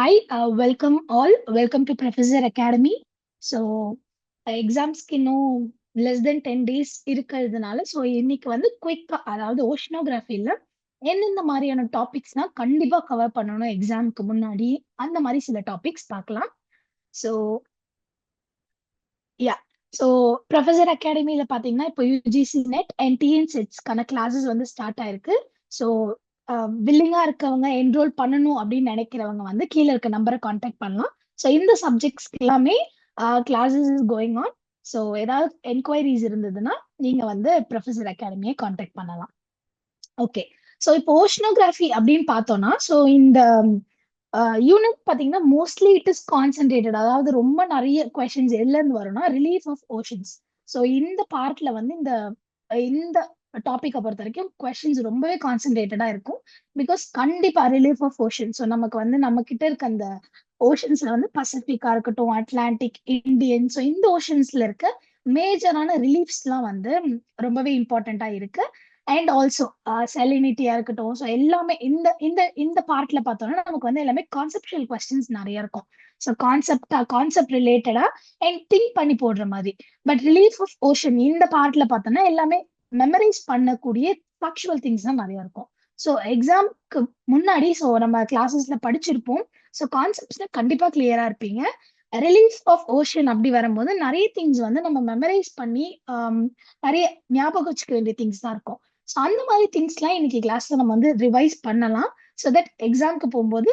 Hi, welcome all. Welcome to Professor Academy. So, எக்ஸாம்ஸ்க்கு இன்னும் less than 10 days இருக்கிறதுனால so இன்னைக்கு வந்து குயிக்கா அதாவது ஓஷனோகிராஃபில எந்தெந்த மாதிரியான டாபிக்ஸ்னா கண்டிப்பா கவர் பண்ணணும் எக்ஸாம்க்கு முன்னாடி அந்த மாதிரி சில டாபிக்ஸ் பார்க்கலாம். ஸோ யா ஸோ ப்ரொஃபசர் அகாடமியில பார்த்தீங்கன்னா இப்போ யூஜிசி நெட் அண்ட் டிஎன் செட்ஸ்க்கான கிளாஸஸ் வந்து ஸ்டார்ட் ஆயிருக்கு. ஸோ வில்லிங்கா இருக்கவங்க என்ரோல் பண்ணணும் அப்படின்னு நினைக்கிறவங்க வந்து கீழே இருக்க நம்பரை காண்டாக்ட் பண்ணலாம். ஸோ இந்த சப்ஜெக்ட்ஸ்க்கு எல்லாமே classes is going on. So ஏதாவது என்கொயரிஸ் இருந்ததுன்னா நீங்க வந்து ப்ரொஃபசர் அகாடமியை காண்டாக்ட் பண்ணலாம். ஓகே, ஸோ இப்போ ஓஷனோகிராஃபி அப்படின்னு பார்த்தோம்னா ஸோ இந்த யூனிட் பார்த்தீங்கன்னா மோஸ்ட்லி இட் இஸ் கான்சென்ட்ரேட்டட், அதாவது ரொம்ப நிறைய கொஸ்டின்ஸ் எதுல இருந்து வரும்னா ரிலீஃப் ஆஃப் ஓஷன்ஸ். ஸோ இந்த பார்ட்ல வந்து இந்த இந்த டாபிக்கை பொறுத்த வரைக்கும் கொஸ்டின்ஸ் ரொம்பவே கான்சென்ட்ரேட்டடா இருக்கும். பிகாஸ் கண்டிப்பா ரிலீஃப் ஆஃப் ஓஷன், ஸோ நமக்கு வந்து நம்ம கிட்ட இருக்க அந்த ஓஷன்ஸ்ல வந்து பசிபிக்கா இருக்கட்டும், அட்லாண்டிக், இந்தியன், ஸோ இந்த ஓஷன்ஸ்ல இருக்க மேஜரான ரிலீஃப்ஸ்லாம் வந்து ரொம்பவே இம்பார்ட்டண்டா இருக்கு. அண்ட் ஆல்சோ செலினிட்டியா இருக்கட்டும், ஸோ எல்லாமே இந்த இந்த இந்த பார்ட்ல பார்த்தோம்னா நமக்கு வந்து எல்லாமே கான்செப்டுவல் கொஸ்டின்ஸ் நிறைய இருக்கும். ஸோ கான்செப்ட் ரிலேட்டடா அண்ட் திங்க் பண்ணி போடுற மாதிரி. பட் ரிலீஃப் ஆஃப் ஓஷன் இந்த பார்ட்ல பார்த்தோம்னா எல்லாமே மெமரைஸ் பண்ணக்கூடிய ஃபேக்சுவல் திங்ஸ் தான் நிறைய இருக்கும். ஸோ எக்ஸாம்க்கு முன்னாடி ஸோ நம்ம கிளாஸஸ்ல படிச்சிருப்போம். ஸோ கான்செப்ட்ஸ்ல கண்டிப்பா கிளியரா இருப்பீங்க. ரிலீஃப் ஆஃப் ஓஷன் அப்படி வரும்போது நிறைய திங்ஸ் வந்து நம்ம மெமரைஸ் பண்ணி நிறைய ஞாபகம் வச்சுக்க வேண்டிய திங்ஸ் தான் இருக்கும். ஸோ அந்த மாதிரி திங்ஸ்லாம் இன்னைக்கு கிளாஸ்ல நம்ம வந்து ரிவைஸ் பண்ணலாம். ஸோ தட் எக்ஸாம்க்கு போகும்போது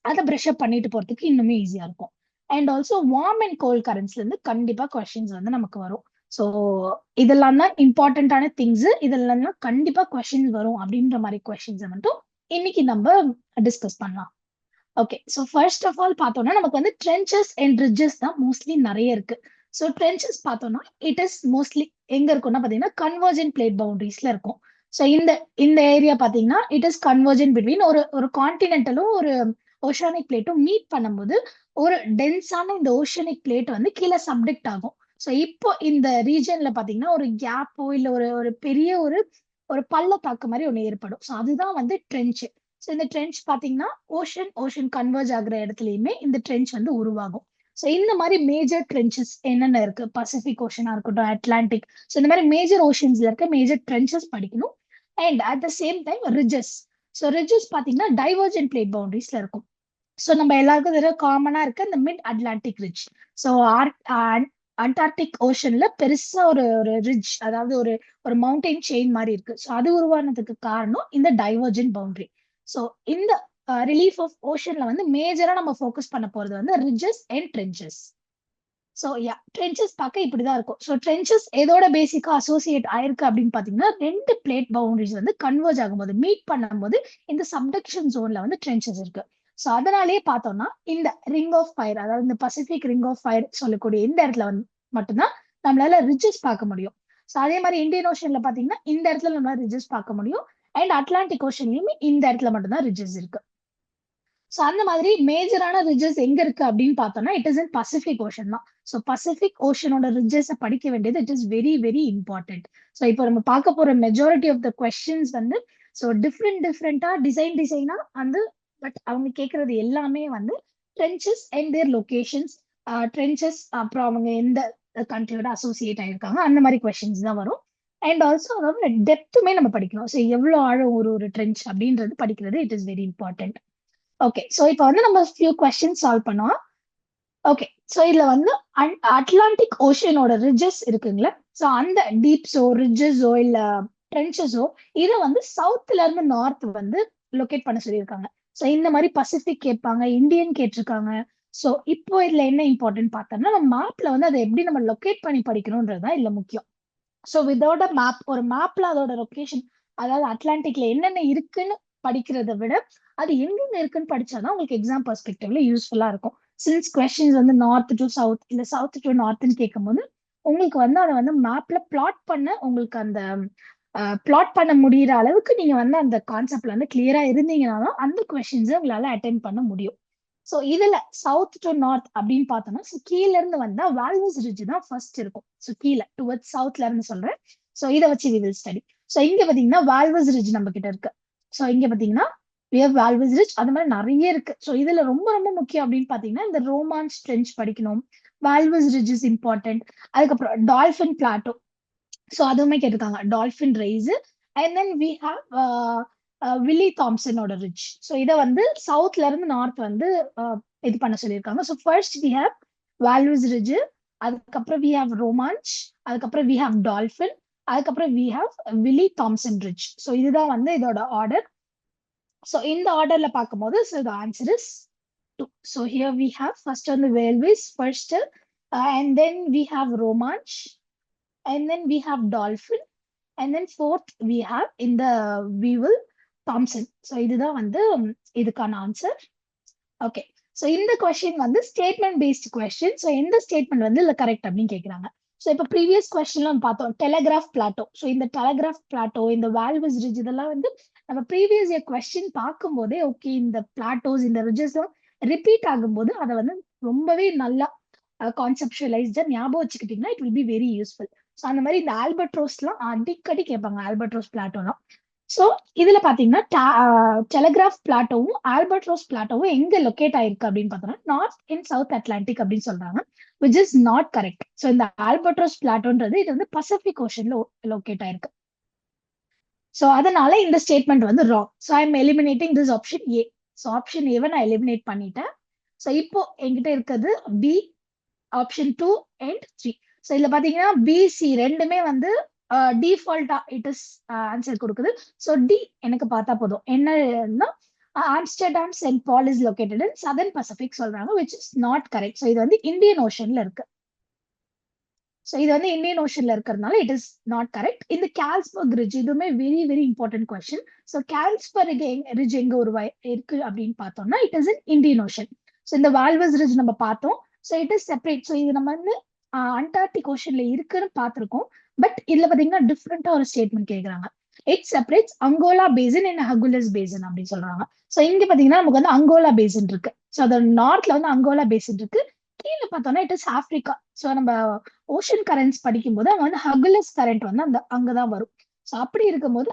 அதை ப்ரஷ் அப் பண்ணிட்டு போறதுக்கு இன்னுமே ஈஸியா இருக்கும். And also warm and cold கரண்ட்ஸ்ல இருந்து கண்டிப்பா கொஸ்டின்ஸ் வந்து நமக்கு வரும். ஸோ இதெல்லாம் தான் இம்பார்ட்டன்டான திங்ஸ். இதெல்லாம் தான் கண்டிப்பா கொஸ்டின்ஸ் வரும் அப்படின்ற மாதிரி கொஸ்டின்ஸை மட்டும் இன்னைக்கு நம்ம டிஸ்கஸ் பண்ணலாம். Okay, so first of all பார்த்தோம்னா நமக்கு வந்து ட்ரென்ச்சஸ் அண்ட் ரிட்ஜஸ் தான் மோஸ்ட்லி நிறைய இருக்கு. ஸோ ட்ரென்ச்சஸ் பார்த்தோம்னா இட் இஸ் மோஸ்ட்லி எங்க இருக்கும்னா பார்த்தீங்கன்னா கன்வர்ஜென்ட் பிளேட் பவுண்டரிஸ்ல இருக்கும். ஸோ இந்த இந்த ஏரியா பார்த்தீங்கன்னா இட் இஸ் கன்வர்ஜென்ட் பிட்வீன் ஒரு ஒரு கான்டினென்டலும் ஒரு ஓஷானிக் பிளேட்டும் மீட் பண்ணும்போது ஒரு டென்ஸான இந்த ஓஷனிக் பிளேட் வந்து கீழே சப்டெக்ட் ஆகும். ஸோ இப்போ இந்த ரீஜன்ல பார்த்தீங்கன்னா ஒரு கேப்போ இல்லை ஒரு ஒரு பெரிய ஒரு ஒரு பள்ளத்தாக்கு மாதிரி ஒன்று ஏற்படும். ஸோ அதுதான் வந்து ட்ரென்ச். ஸோ இந்த ட்ரென்ச் பார்த்தீங்கன்னா ஓஷன் கன்வர்ஜ் ஆகுற இடத்துலயுமே இந்த ட்ரென்ச் வந்து உருவாகும். ஸோ இந்த மாதிரி மேஜர் ட்ரென்ச்சஸ் என்னென்ன இருக்கு, பசிபிக் ஓஷனா இருக்கட்டும், அட்லாண்டிக், ஸோ இந்த மாதிரி மேஜர் ஓஷன்ஸ்ல இருக்க மேஜர் ட்ரென்ச்சஸ் படிக்கணும். And at the same time ridges. So ridges பார்த்தீங்கன்னா டைவர்ஜென்ட் பிளேட் பவுண்டரிஸ்ல இருக்கும். ஸோ நம்ம எல்லாருக்கும் தெரியும் காமனா இருக்க இந்த mid Atlantic ridge. So Antarctic ஓஷன்ல பெருசா ஒரு ஒரு ரிட்ஜ், அதாவது ஒரு ஒரு மவுண்டைன் செயின் மாதிரி இருக்கு. ஸோ அது உருவானதுக்கு காரணம் இந்த டைவர்ஜென்ட் பவுண்டரி. ஸோ இந்த ரிலீஃப் ஆஃப் ஓஷன்ல வந்து மேஜரா நம்ம ஃபோக்கஸ் பண்ண போறது வந்து ridges and trenches. So yeah trenches பார்க்க இப்படிதான் இருக்கும். ஸோ ட்ரென்ச்சஸ் எதோட பேசிக்கா அசோசியேட் ஆயிருக்கு அப்படின்னு பாத்தீங்கன்னா ரெண்டு பிளேட் பவுண்டரிஸ் வந்து கன்வர்ஜ் ஆகும்போது மீட் பண்ணும்போது இந்த சப்டக்ஷன் ஜோன்ல வந்து ட்ரென்ச்சஸ் இருக்கு. ஸோ அதனாலேயே பார்த்தோம்னா இந்த ரிங் ஆஃப் ஃபயர், அதாவது இந்த பசிபிக் ரிங் ஆஃப் ஃபயர் சொல்லக்கூடிய இந்த இடத்துல வந்து மட்டும்தான் நம்மளால ரிட்ஜஸ் பார்க்க முடியும். ஸோ அதே மாதிரி இந்தியன் ஓஷன்ல பாத்தீங்கன்னா இந்த இடத்துல நம்மளால ரிட்ஜஸ் பார்க்க முடியும். அண்ட் அட்லாண்டிக் ஓஷன்லயுமே இந்த இடத்துல மட்டும்தான் ரிட்ஜஸ் இருக்கு. ஸோ அந்த மாதிரி மேஜரான ரிட்ஜஸ் எங்க இருக்கு அப்படின்னு பார்த்தோம்னா it is in Pacific ocean தான். ஸோ பசிபிக் ஓஷனோட ரிட்ஜஸை படிக்க வேண்டியது it is very very important. So இப்போ நம்ம பார்க்க போற மெஜாரிட்டி ஆஃப் த கொஸ்டின்ஸ் வந்து ஸோ டிஃப்ரெண்டா டிசைனா வந்து பட் அவங்க கேட்கறது எல்லாமே வந்து trenches and their locations, trenches அப்புறம் அவங்க எந்த கண்ட்ரியோட அசோசியேட் ஆயிருக்காங்க அந்த மாதிரி கொஸ்டின்ஸ் தான் வரும். அண்ட் ஆல்சோ அதோட டெப்த்துமே நம்ம படிக்கணும். ஸோ எவ்வளவு ஆழம் ஒரு ஒரு ட்ரென்ச் அப்படின்றது படிக்கிறது it is very important. Okay, so இப்போ வந்து நம்ம ஃபியூ கொஸ்டின் சால்வ் பண்ணுவோம். ஓகே, ஸோ இதுல வந்து அட்லாண்டிக் ஓஷனோட ரிட்ஜஸ் இருக்குங்களா, ஸோ அந்த டீப்ஸோ ரிட்ஜஸோ இல்ல ட்ரென்ச்சஸோ இதை வந்து சவுத்ல இருந்து நார்த் வந்து லொகேட் பண்ண சொல்லியிருக்காங்க. ஸோ இந்த மாதிரி பசிபிக் கேட்பாங்க, இந்தியன் கேட்டிருக்காங்க. ஸோ இப்போ இதுல என்ன இம்பார்ட்டன்ட் பார்த்தோம்னா நம்ம மேப்ல வந்து அதை எப்படி நம்ம லொகேட் பண்ணி படிக்கணும்ன்றதுதான் இதுல முக்கியம். ஸோ வித்தவுட் அ மேப், ஒரு மேப்ல அதோட லொகேஷன், அதாவது அட்லாண்டிக்ல என்னென்ன இருக்குன்னு படிக்கிறத விட அது எங்கெங்க இருக்குன்னு படிச்சாதான் உங்களுக்கு எக்ஸாம் பெர்ஸ்பெக்டிவ்ல யூஸ்ஃபுல்லா இருக்கும். சின்ஸ் கொஸ்டின்ஸ் வந்து நார்த் டு சவுத் இல்ல சவுத் டு நார்த்னு கேட்கும் போது உங்களுக்கு வந்து அதை வந்து மேப்ல பிளாட் பண்ண உங்களுக்கு அந்த பிளாட் பண்ண முடியிற அளவுக்கு நீங்க வந்து அந்த கான்செப்ட்ல வந்து கிளியரா இருந்தீங்கன்னா தான் அந்த கொஸ்டின்ஸை உங்களால அட்டென்ட் பண்ண முடியும். ஸோ இதுல சவுத் டு நார்த் அப்படின்னு பார்த்தோம்னா ஸோ கீழ இருந்து வந்தா வால்வஸ் ரிட்ஜ் தான் ஃபர்ஸ்ட் இருக்கும். ஸோ கீழே டுவர்ட்ஸ் சவுத்ல இருந்து சொல்றேன். ஸோ இதை வச்சு வி வில் ஸ்டடி. ஸோ இங்க பாத்தீங்கன்னா வால்வஸ் ரிட்ஜ் நம்ம கிட்ட இருக்கு. ஸோ இங்க பாத்தீங்கன்னா we have Valvez Ridge, அது மாதிரி நிறைய இருக்கு. ஸோ இதுல ரொம்ப ரொம்ப முக்கியம் அப்படின்னு பாத்தீங்கன்னா இந்த ரோமான்ஸ் ட்ரெஞ்ச் படிக்கணும். Valvez Ridge is important. அதுக்கப்புறம் டால்ஃபின் பிளாட்டோ, ஸோ அதுவுமே கேட்டிருக்காங்க. Dolphin rise and then we have Wyville தாம்சனோட ரிட்ஜ். ஸோ இதை வந்து சவுத்ல இருந்து நார்த் வந்து இது பண்ண சொல்லியிருக்காங்க. So first we have Valvez Ridge, அதுக்கப்புறம் வி ஹாவ் ரோமான்ச், அதுக்கப்புறம் வி ஹாவ் டால்ஃபின், அதுக்கப்புறம் we have Wyville Thomson ridge. So இதுதான் வந்து இதோட ஆர்டர். ஸோ இந்த ஆர்டர்ல பார்க்கும்போது so the answer is 2. So here we have first வந்து Walvis first, and then we have Romanche, and then we have dolphin, and then fourth we have in the Weevil Thompson. So இதுதான் வந்து இதுக்கான answer. Okay, so இந்த question வந்து statement based question. So எந்த statement வந்து இல்லை correct அப்படின்னு கேட்குறாங்க. ஸோ இப்போ ப்ரீவியஸ் கொஸ்டின்ல நம்ம பார்த்தோம் டெலகிராஃப் பிளாட்டோ. ஸோ இந்த டெலகிராஃப் பிளாட்டோ, இந்த Valvez Ridge இதெல்லாம் வந்து நம்ம ப்ரீவியஸ் இயர் கொஸ்டின் பார்க்கும்போதே ஓகே இந்த பிளாட்டோஸ் இந்த ரிட்ஜஸ் ரிப்பீட் ஆகும்போது அதை வந்து ரொம்பவே நல்லா கான்செப்டுவலைஸ்டா ஞாபகம் வச்சுக்கிட்டீங்கன்னா it will be very useful. So அந்த மாதிரி இந்த ஆல்பர்ட்ரோஸ்லாம் அடிக்கடி கேட்பாங்க, ஆல்பர்ட்ரோஸ் பிளாட்டோலாம். ஸோ இதுல பாத்தீங்கன்னா டெலகிராஃப் பிளாட்டோவும் ஆல்பர்ட்ரோஸ் பிளாட்டோவும் எங்க லொக்கேட் ஆயிருக்கு அப்படின்னு பார்த்தோம்னா நார்த் அண்ட் சவுத் அட்லாண்டிக் அப்படின்னு சொல்றாங்க, which is not correct. So இந்த ஆல்பர்ட்ரோஸ் பிளாட்டோன்றது இது வந்து பசிபிக் ஓஷன்ல லொக்கேட் ஆயிருக்கு. ஸோ அதனால இந்த ஸ்டேட்மெண்ட் வந்து wrong. So I am eliminating this option A. So option ஏவை நான் எலிமினேட் பண்ணிட்டேன். ஸோ இப்போ என்கிட்ட இருக்கிறது பி, ஆப்ஷன் 2 அண்ட் 3. ஸோ இதுல பாத்தீங்கன்னா பிசி ரெண்டுமே வந்து டிஃபால்ட்டா இட் இஸ் ஆன்சர் கொடுக்குது. ஸோ டி எனக்கு பார்த்தா போதும். என்னன்னா Amsterdam Saint Paul is located in southern Pacific சொல்றாங்க, which is not correct. So இது வந்து இந்தியன் ஓஷன்ல இருக்கு. ஸோ இது வந்து இந்தியன் ஓஷன்ல இருக்கிறதுனால இட் இஸ் நாட் கரெக்ட். இந்த கால்ஸ்பர்க் ரிட்ஜ் இதுவுமே very very important question. So Carlsberg ridge எங்க இருக்கு அப்படின்னு பார்த்தோம்னா it is in Indian ocean. So இந்த Valvez Ridge நம்ம பார்த்தோம். So it is separate. So இது நம்ம வந்து அண்டார்டிக் ஓஷன்ல இருக்குன்னு பார்த்திருக்கோம். பட் இதுல பாத்தீங்கன்னா டிஃப்ரெண்டா ஒரு ஸ்டேட்மெண்ட் கேட்கறாங்க. It separates Angola basin and Agulhas basin அப்படின்னு சொல்றாங்க. ஸோ இங்க பாத்தீங்கன்னா நமக்கு வந்து அங்கோலா பேசன் இருக்கு. ஸோ அதோட நார்த்ல வந்து அங்கோலா பேசன் இருக்கு. கீழே பார்த்தோம்னா இட் இஸ் ஆப்பிரிக்கா. ஸோ நம்ம ஓஷன் கரண்ட்ஸ் படிக்கும்போது அங்க வந்து ஹகுலஸ் கரண்ட் வந்து அங்கதான் வரும். ஸோ அப்படி இருக்கும்போது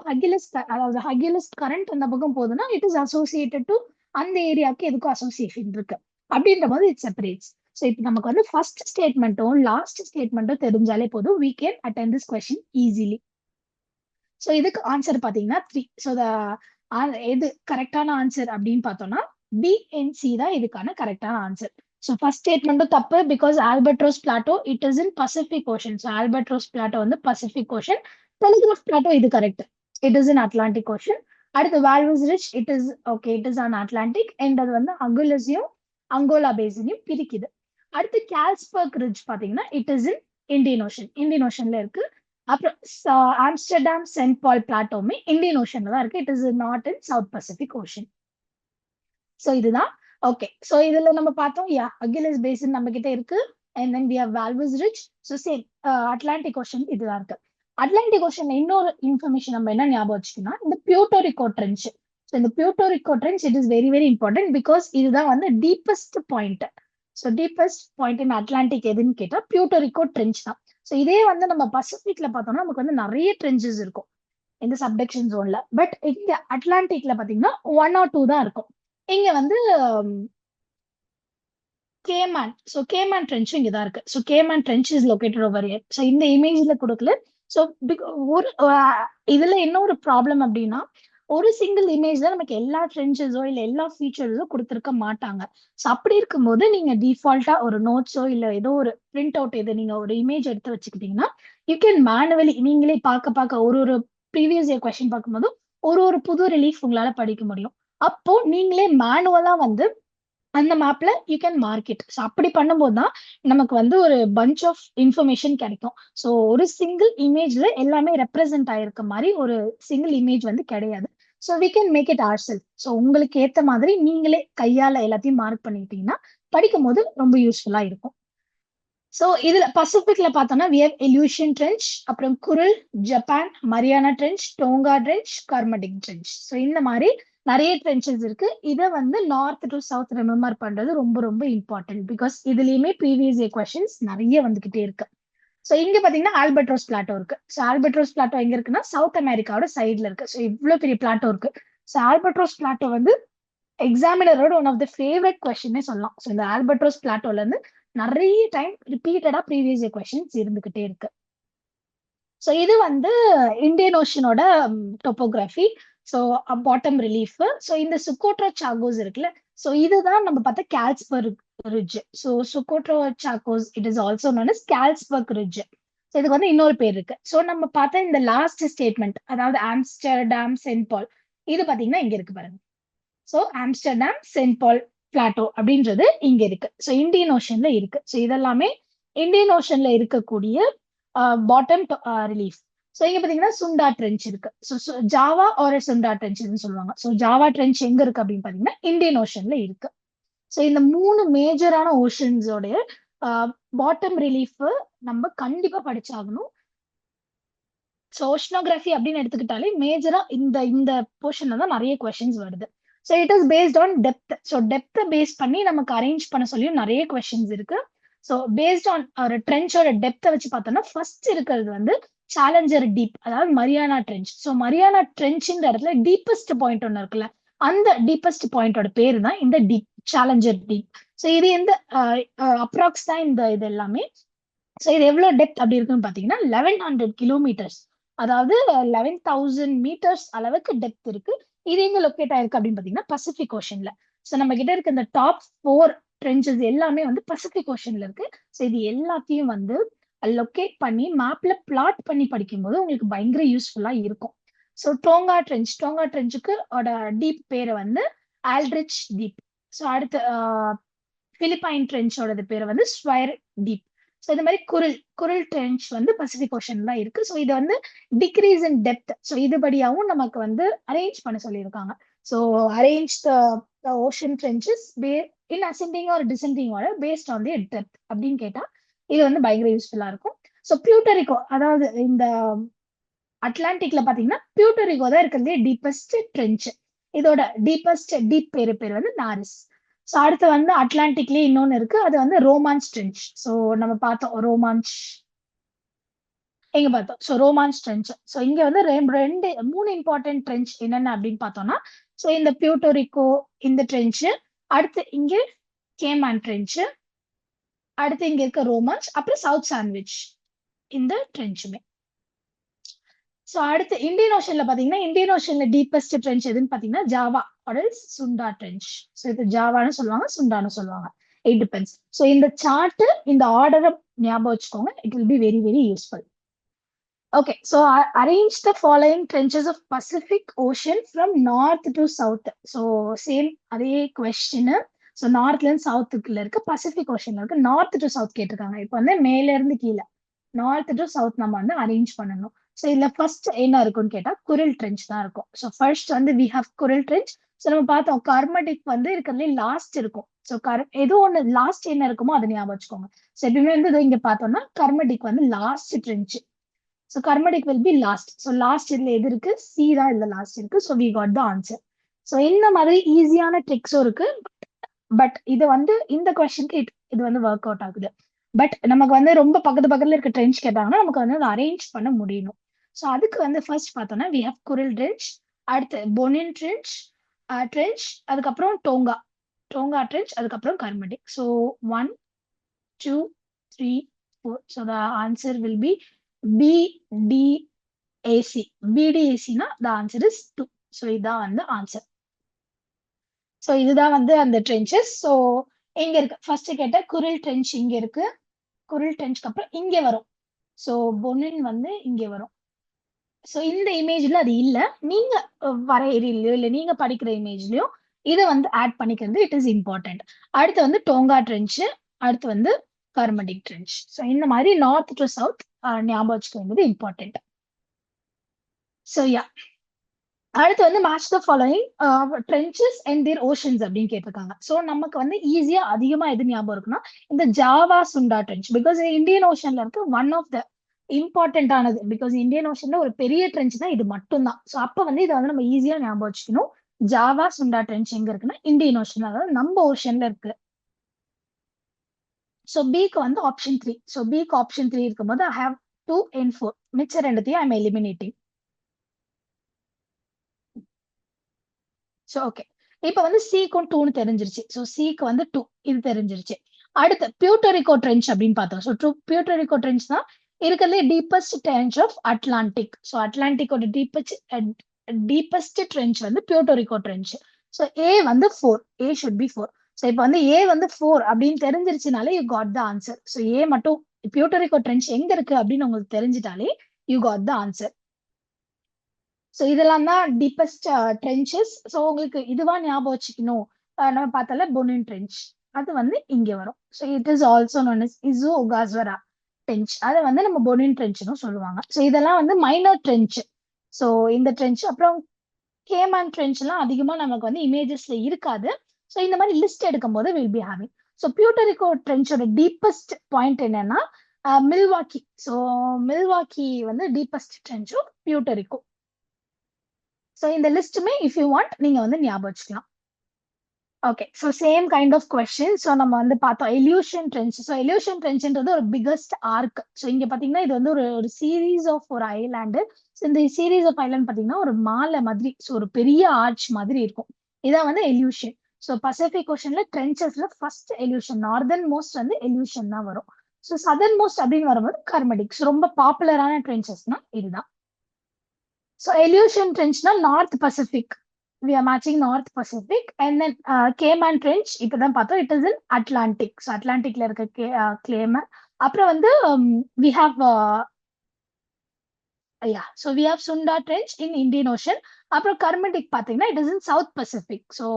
அதாவது ஹகுலஸ் கரண்ட் அந்த பக்கம் போகுதுன்னா இட் இஸ் அசோசியேட்டட் டு அந்த ஏரியாவுக்கு எதுக்கும் அசோசியேஷன் இருக்கு. அப்படின்ற போது இட் செப்பரேட்ஸ். ஸோ இப்போ நமக்கு வந்து ஃபர்ஸ்ட் ஸ்டேட்மெண்ட்டும் லாஸ்ட் ஸ்டேட்மெண்ட்டும் தெரிஞ்சாலே போதும், we can attend this question easily. So இதுக்கு ஆன்சர் பாத்தீங்கன்னா 3. ஸோ எது கரெக்டான ஆன்சர் அப்படின்னு பார்த்தோம்னா பிஎன்சி தான் இதுக்கான கரெக்டான ஆன்சர். ஸோ ஃபர்ஸ்ட் ஸ்டேட்மெண்ட்டும் தப்பு, because Albatross plateau it is in Pacific ocean. So Albatross plateau வந்து பசிபிக் ஓஷன். டெலிகிராஃப் பிளாட்டோ இது correct, it is in Atlantic ocean. அடுத்து Valvez Ridge it is okay, it is on Atlantic and அது வந்து அகுலஸையும் Angola பேசனையும் பிரிக்குது. அடுத்து Carlsberg ridge பாத்தீங்கன்னா it is in Indian ocean, Indian ஓஷன்ல இருக்கு. அப்புறம் ஆம்ஸ்டர்டாம் சென்ட் பால் பிளாட்டோமே இந்தியன் ஓஷன்ல தான் இருக்கு, it is not in south Pacific ocean. So இதுதான் ஓகே. ஸோ இதுல நம்ம பார்த்தோம் அகிலஸ் பேசன் நம்ம கிட்ட இருக்கு and then we have Valvez Ridge. So same Atlantic ocean இதுதான் இருக்கு. அட்லாண்டிக் ஓஷன்ல இன்னொரு இன்ஃபர்மேஷன் நம்ம என்ன ஞாபகம் வச்சுக்கோன்னா இந்த பியூட்டோரிகோ ட்ரெஞ்ச். ஸோ இந்த Puerto Rico trench it is very very important, because இதுதான் வந்து deepest point. So deepest point in Atlantic எதுன்னு கேட்டா பியூட்டோரிகோ ட்ரெஞ்ச் தான். ஸோ இதே வந்து நம்ம பசிபிக்ல பார்த்தோம்னா நமக்கு வந்து நிறைய ட்ரெஞ்சஸ் இருக்கும் இந்த சப்டக்ஷன் ஜோன்ல. பட் இங்க அட்லாண்டிக்ல பாத்தீங்கன்னா 1 or 2 தான் இருக்கும். இங்க வந்து கேமன். ஸோ கேமன் ட்ரெஞ்சும் இங்கதான் இருக்கு. So Cayman trench is located over here. So இந்த இமேஜ்ல கொடுக்கல. ஸோ ஒரு இதுல என்ன ஒரு ப்ராப்ளம் அப்படின்னா ஒரு சிங்கிள் இமேஜ்ல நமக்கு எல்லா ட்ரெஞ்சஸோ இல்ல எல்லா ஃபீச்சர்ஸோ கொடுத்துருக்க மாட்டாங்க. ஸோ அப்படி இருக்கும்போது நீங்க டிஃபால்ட்டா ஒரு நோட்ஸோ இல்ல ஏதோ ஒரு பிரிண்ட் அவுட் எது நீங்க ஒரு இமேஜ் எடுத்து வச்சுக்கிட்டீங்கன்னா யூ கேன் மேனுவலி நீங்களே பார்க்க ஒரு ப்ரீவியஸ் இயர் கொஸ்டின் பார்க்கும்போது ஒரு புது ரிலீஃப் உங்களால படிக்க முடியும். அப்போ நீங்களே மேனுவலா வந்து அந்த மேப்ல யூ கேன் மார்க்கெட். ஸோ அப்படி பண்ணும்போது தான் நமக்கு வந்து ஒரு பஞ்ச் ஆஃப் இன்ஃபர்மேஷன் கிடைக்கும். ஸோ ஒரு சிங்கிள் இமேஜ்ல எல்லாமே ரெப்ரசென்ட் ஆயிருக்க மாதிரி ஒரு சிங்கிள் இமேஜ் வந்து கிடையாது. So we can make it ourself. So உங்களுக்கு ஏத்த மாதிரி நீங்களே கையால எல்லாத்தையும் மார்க் பண்ணிக்கிட்டீங்கன்னா படிக்கும் போது ரொம்ப யூஸ்ஃபுல்லா இருக்கும். ஸோ இதுல பசிபிக்ல பார்த்தோம்னா வி ஹேவ் எல்யூஷன் ட்ரெஞ்ச், அப்புறம் Kuril, Japan, Mariana trench, Tonga trench, Kermadec trench. So இந்த மாதிரி நிறைய ட்ரென்ச்சஸ் இருக்கு. இதை வந்து நார்த் டு சவுத் ரிமெம்பர் பண்றது ரொம்ப ரொம்ப இம்பார்ட்டன்ட், பிகாஸ் இதுலயுமே ப்ரீவியஸ் இயர் கொஸ்டின்ஸ் நிறைய வந்துகிட்டே இருக்கு. ஸோ இங்க பாத்தீங்கன்னா ஆல்பர்ட்ரோஸ் பிளாட்டோ இருக்கு. ஸோ ஆல்பர்ட்ரோஸ் பிளாட்டோ எங்க இருக்குன்னா சவுத் அமெரிக்காவோட சைட்ல இருக்கு. ஸோ இவ்வளவு பெரிய பிளாட்டோ இருக்கு. ஸோ ஆல்பட்ரோஸ் பிளாட்டோ வந்து எக்ஸாமினரோட ஒன் ஆஃப் த ஃபேவரட் கொஸ்டின்னே சொல்லலாம். ஸோ இந்த ஆல்பட்ரோஸ் பிளாட்டோல இருந்து நிறைய டைம் ரிப்பீட்டடா ப்ரீவியஸ் இயர் கொஸ்டின்ஸ் இருந்துகிட்டே இருக்கு. ஸோ இது வந்து இந்தியன் ஓஷனோட topography. So bottom relief. So இந்த சுக்கோட்ரோ சாகோஸ் இருக்குல்ல, ஸோ இதுதான் நம்ம பார்த்தா Carlsberg ridge. So Socotra Chagos it is also known as Carlsberg ridge. So இதுக்கு வந்து இன்னொரு பேர் இருக்கு. ஸோ நம்ம பார்த்தா இந்த லாஸ்ட் ஸ்டேட்மெண்ட், அதாவது ஆம்ஸ்டர்டாம் சென்ட் பால், இது பாத்தீங்கன்னா இங்க இருக்கு பாருங்க. So Amsterdam Saint Paul plateau அப்படின்றது இங்க இருக்கு. ஸோ இந்தியன் ஓஷன்ல இருக்கு. ஸோ இதெல்லாமே இந்தியன் ஓஷன்ல இருக்கக்கூடிய பாட்டம் ரிலீஃப். ஸோ இங்க பாத்தீங்கன்னா சுண்டா ட்ரென்ச் இருக்கு. ஸோ ஜாவா ஆர் சுண்டா ட்ரென்ச்னு சொல்லுவாங்க. ஸோ ஜாவா ட்ரென்ச் எங்க இருக்கு அப்படின்னு பாத்தீங்கன்னா இந்தியன் ஓஷன்ல இருக்கு. ஸோ இந்த 3 மேஜரான ஓஷன்ஸோட பாட்டம் ரிலீஃப் நம்ம கண்டிப்பா படிச்சாகணும். ஸோ ஓஷனோகிராஃபி அப்படின்னு எடுத்துக்கிட்டாலே மேஜரா இந்த இந்த போர்ஷன்ல தான் நிறைய கொஸ்டின்ஸ் வருது. So it is based on depth. So டெப்த்தை பேஸ் பண்ணி நமக்கு அரேஞ்ச் பண்ண சொல்லியும் நிறைய கொஸ்டின்ஸ் இருக்கு. ஸோ பேஸ்ட் ஆன் ஒரு ட்ரென்ச்சோட டெப்த்தை வச்சு பார்த்தோம்னா ஃபர்ஸ்ட் இருக்கிறது வந்து சேலஞ்சர் டீப், அதாவது மரியானா ட்ரென்ச். ஸோ மரியானா ட்ரென்ச்ன்ற இடத்துல டீப்பஸ்ட் பாயிண்ட் ஒன்று இருக்குல்ல, அந்த டீப்பஸ்ட் பாயிண்டோட பேர் தான் இந்த டீப், சேலஞ்சர் டீப். ஸோ இது எந்த அப்ராக்ஸ் தான் இந்த இது எல்லாமே. ஸோ இது எவ்வளவு டெப்த் அப்படி இருக்குன்னு பாத்தீங்கன்னா 1100 கிலோமீட்டர்ஸ், அதாவது 11,000 மீட்டர்ஸ் அளவுக்கு டெப்த் இருக்கு. இது எங்க லொக்கேட் ஆயிருக்கு அப்படின்னு பாத்தீங்கன்னா பசிபிக் ஓஷன்ல. ஸோ நம்ம கிட்ட இருக்க இந்த டாப் 4 ட்ரென்ச்சஸ் எல்லாமே வந்து பசிபிக் ஓஷன்ல இருக்கு. ஸோ இது எல்லாத்தையும் வந்து லொக்கேட் பண்ணி மேப்ல பிளாட் பண்ணி படிக்கும்போது உங்களுக்கு பயங்கர யூஸ்ஃபுல்லா இருக்கும். ஸோ டோங்கா ட்ரென்ச்சுக்கு டீப் பேரை வந்து ஆல்ட்ரிச் டீப். ஸோ அடுத்து பிலிப்பைன் ட்ரென்ச்சோட பேரை வந்து ஸ்வைர் டீப். ஸோ இந்த மாதிரி குரில் ட்ரென்ச் வந்து பசிபிக் ஓஷன்ல இருக்கு. ஸோ இது வந்து டிக்ரீஸ் இன் டெப்த். ஸோ இதுபடியாவும் நமக்கு வந்து அரேஞ்ச் பண்ண சொல்லியிருக்காங்க. So arrange the ocean trenches in ascending or descending order based on the depth அப்படின்னு கேட்டா இது வந்து பயங்கர யூஸ்ஃபுல்லா இருக்கும். ஸோ பியூட்டரிகோ, அதாவது இந்த அட்லாண்டிக்ல பாத்தீங்கன்னா பியூட்டரிகோ தான் இருக்கிறதே டீப்பஸ்ட் ட்ரென்ச். இதோட டீப்பஸ்ட் டீப் பேர் வந்து நாரிஸ். ஸோ அடுத்து வந்து அட்லாண்டிக்லயே இன்னொன்னு இருக்கு, அது வந்து ரோமான்ஸ் ட்ரென்ச். ஸோ நம்ம பார்த்தோம் ரோமான்ஸ் எங்க பார்த்தோம். So romance trench. ஸோ இங்க வந்து 3 இம்பார்ட்டன்ட் ட்ரென்ச் என்னென்ன அப்படின்னு பார்த்தோம்னா, ஸோ இந்த பியூட்டோரிக்கோ இந்த ட்ரென்ச், அடுத்து இங்க கேமான் ட்ரென்ச், அடுத்து இங்க இருக்க ரோமான்ஸ், அப்புறம் சவுத் சாண்ட்விச் இந்த ட்ரென்ச்சுமே. ஸோ அடுத்து இந்தியன் ஓஷன்ல பாத்தீங்கன்னா இந்தியன் ஓஷன்ல டீப்பஸ்ட் ட்ரென்ச் எதுன்னு பாத்தீங்கன்னா Java or Sunda trench. So இது ஜாவான்னு சொல்லுவாங்க, சுண்டான்னு சொல்லுவாங்க, இட் டிபெண்ட்ஸ். ஸோ இந்த சார்ட் இந்த ஆர்டரை ஞாபகம் வச்சுக்கோங்க, it will be very very useful. Okay, so arrange the following trenches of Pacific ocean from north to south. So same அதே கொஸ்டின். ஸோ நார்த்ல இருந்து சவுத்துக்குள்ள இருக்கு, பசிபிக் ஓஷன்ல இருக்கு, நார்த் டு சவுத் கேட்டிருக்காங்க. இப்போ வந்து மேல இருந்து கீழே நார்த் டு சவுத் நம்ம வந்து அரேஞ்ச் பண்ணணும். ஸோ இதுல ஃபர்ஸ்ட் என்ன இருக்கும்னு கேட்டா குரில் ட்ரென்ச் தான் இருக்கும். ஸோ ஃபர்ஸ்ட் வந்து we have Kuril trench. So நம்ம பார்த்தோம் கர்மடிக் வந்து இருக்கிறதுலே லாஸ்ட் இருக்கும். ஸோ ஏதோ ஒன்று லாஸ்ட் என்ன இருக்குமோ அதை ஞாபகம் வச்சுக்கோங்க. ஸோ எப்பயுமே வந்து இங்க பார்த்தோம்னா கர்மடிக் வந்து last trench. So Kermadec will be last. So last இதுல எது இருக்கு, சி தான் இதுல லாஸ்ட் இருக்கு. So we got the answer. So இந்த மாதிரி ஈஸியான ட்ரிக்ஸும் இருக்கு. பட் இது வந்து இந்த கொஸ்டினுக்கு இது வந்து ஒர்க் அவுட் ஆகுது. பட் நமக்கு வந்து ரொம்ப பக்கத்துல இருக்க ட்ரென்ச் கேட்டாங்கன்னா நமக்கு வந்து அதை அரேஞ்ச் பண்ண முடியணும். ஸோ அதுக்கு வந்து ஃபர்ஸ்ட் பார்த்தோம்னா வி ஹவ் குரில் ட்ரென்ச், அடுத்து பொனின் ட்ரென்ச், அதுக்கப்புறம் டோங்கா ட்ரென்ச், அதுக்கப்புறம் Kermadec. So 1 2 3 4. So the answer will be BDAC. BDACனா த ஆன்சர் இஸ் 2. ஸோ இதுதான் வந்து ஆன்சர். ஸோ இதுதான் வந்து அந்த ட்ரென்ச்சஸ். ஸோ எங்க இருக்கு ஃபர்ஸ்ட் கேட்ட குரில் ட்ரென்ச் இங்க இருக்கு. குரில் ட்ரென்ச்க்கு அப்புறம் இங்க வரும். ஸோ பொனின் வந்து இங்க வரும். ஸோ இந்த இமேஜ்ல அது இல்ல, நீங்க வரையறையிலயோ இல்ல நீங்க படிக்கிற இமேஜ்லயோ இதை வந்து ஆட் பண்ணிக்கிறது இட் இஸ் இம்பார்ட்டன்ட். அடுத்து வந்து டோங்கா ட்ரென்ச், அடுத்து வந்து கர்மடிக் ட்ரென்ச். ஸோ இந்த மாதிரி நார்த் டு சவுத் ஞாபகம் வச்சுக்க வேண்டியது இம்பார்ட்டன்ட். ஸோ யா, அடுத்து வந்து match the following trenches and their oceans அப்படின்னு கேட்டிருக்காங்க. ஸோ நமக்கு வந்து ஈஸியா அதிகமா எது ஞாபகம் இருக்குன்னா இந்த Java Sunda trench. Because Indian ஓஷன்ல இருக்கு ஒன் ஆஃப் த இம்பார்ட்டன்டானது. பிகாஸ் இந்தியன் ஓஷன்ல ஒரு பெரிய ட்ரென்ச் தான் இது மட்டும்தான். ஸோ அப்ப வந்து இதை வந்து நம்ம ஈஸியா ஞாபகம் வச்சுக்கணும். ஜாவா சுண்டா ட்ரென்ச் எங்க இருக்குன்னா இந்தியன் ஓஷன்ல, அதாவது நம்ம ஓஷன்ல இருக்கு. ஸோ பிக்கு வந்து ஆப்ஷன் 3. ஸோ பிக்கு ஆப்ஷன் 3 இருக்கும்போது ஐ ஹேவ் 2 and 4. மிச்ச ரெண்டுத்தையும் I am eliminating. So okay, இப்போ வந்து சிக்கும் 2ன்னு தெரிஞ்சிருச்சு. ஸோ சிக்கு வந்து 2 இது தெரிஞ்சிருச்சு. அடுத்து பியூட்டரிகோ ட்ரென்ச் அப்படின்னு பார்த்தோம். ஸோ பியூட்டரிகோ ட்ரென்ச் தான் இருக்கிறதுலே deepest trench of Atlantic. So அட்லாண்டிக்கோட டீப்பஸ்ட் ட்ரென்ச் வந்து பியூட்டரிகோ ட்ரென்ச். ஸோ ஏ வந்து 4, ஏ ஷுட் பி 4. ஸோ இப்போ வந்து ஏ வந்து 4 அப்படின்னு தெரிஞ்சிருச்சுனாலே you got the answer. So A மட்டும் பியூட்டரிகோ ட்ரென்ச் எங்க இருக்கு அப்படின்னு உங்களுக்கு தெரிஞ்சிட்டாலே you got the answer. So இதெல்லாம் தான் டீப்பஸ்ட் ட்ரென்ச்சஸ். ஸோ உங்களுக்கு இதுவா ஞாபகம் வச்சுக்கணும், நம்ம பார்த்தால பொனின் ட்ரென்ச் அது வந்து இங்க வரும். So it is also known is Izu Ogasawara trench. அதை வந்து நம்ம பொனின் ட்ரென்ச்னு சொல்லுவாங்க. ஸோ இதெல்லாம் வந்து மைனர் ட்ரென்ச். ஸோ இந்த ட்ரென்ச் அப்புறம் கேமன் ட்ரென்ச் எல்லாம் அதிகமா நமக்கு வந்து இமேஜஸ்ல இருக்காது. ஸோ இந்த மாதிரி லிஸ்ட் எடுக்கும் போது will be having. So Puerto Rico ட்ரென்ச்சோட டீப்பஸ்ட் பாயிண்ட் என்னன்னா மில்வாக்கி. ஸோ மில்வாக்கி வந்து deepest trench of Puerto Rico. So இந்த லிஸ்ட்டுமே இஃப் யூ வாண்ட் நீங்க வந்து ஞாபகம் வச்சுக்கலாம். Okay, so same kind of question. So நம்ம வந்து பார்த்தோம் எல்யூஷன் ட்ரென்ச். ஸோ எல்யூஷன் ட்ரென்ச்ன்றது ஒரு பிகஸ்ட் ஆர்க். ஸோ இங்க பாத்தீங்கன்னா இது வந்து ஒரு சீரீஸ் ஆஃப் ஒரு ஐலாண்டு. ஸோ இந்த சீரீஸ் ஆஃப் ஐலாண்ட் பாத்தீங்கன்னா ஒரு மாலை மாதிரி, ஸோ ஒரு பெரிய ஆர்ச் மாதிரி இருக்கும். இதான் வந்து எல்யூஷன். ஸோ பசிபிக் ஓஷன்ல ட்ரென்ச்சஸ்ல ஃபர்ஸ்ட் எல்யூஷன், நார்தர்ன் மோஸ்ட் வந்து எல்யூஷன் தான் வரும். ஸோ சதர்ன் மோஸ்ட் அப்படின்னு வரும்போது கர்மடிக். ஸோ ரொம்ப பாப்புலரான ட்ரென்ச்சஸ்னா இதுதான். So Aleutian Trench na North Pacific. We are matching North Pacific. And then Cayman Trench, இப்பதான் பார்த்தோம், it is in Atlantic. So Atlanticல இருக்க Cayman. அப்புறம் வந்து we have so we have Sunda Trench in Indian Ocean. அப்புறம் கர்மடிக் பாத்தீங்கன்னா it is in South Pacific. So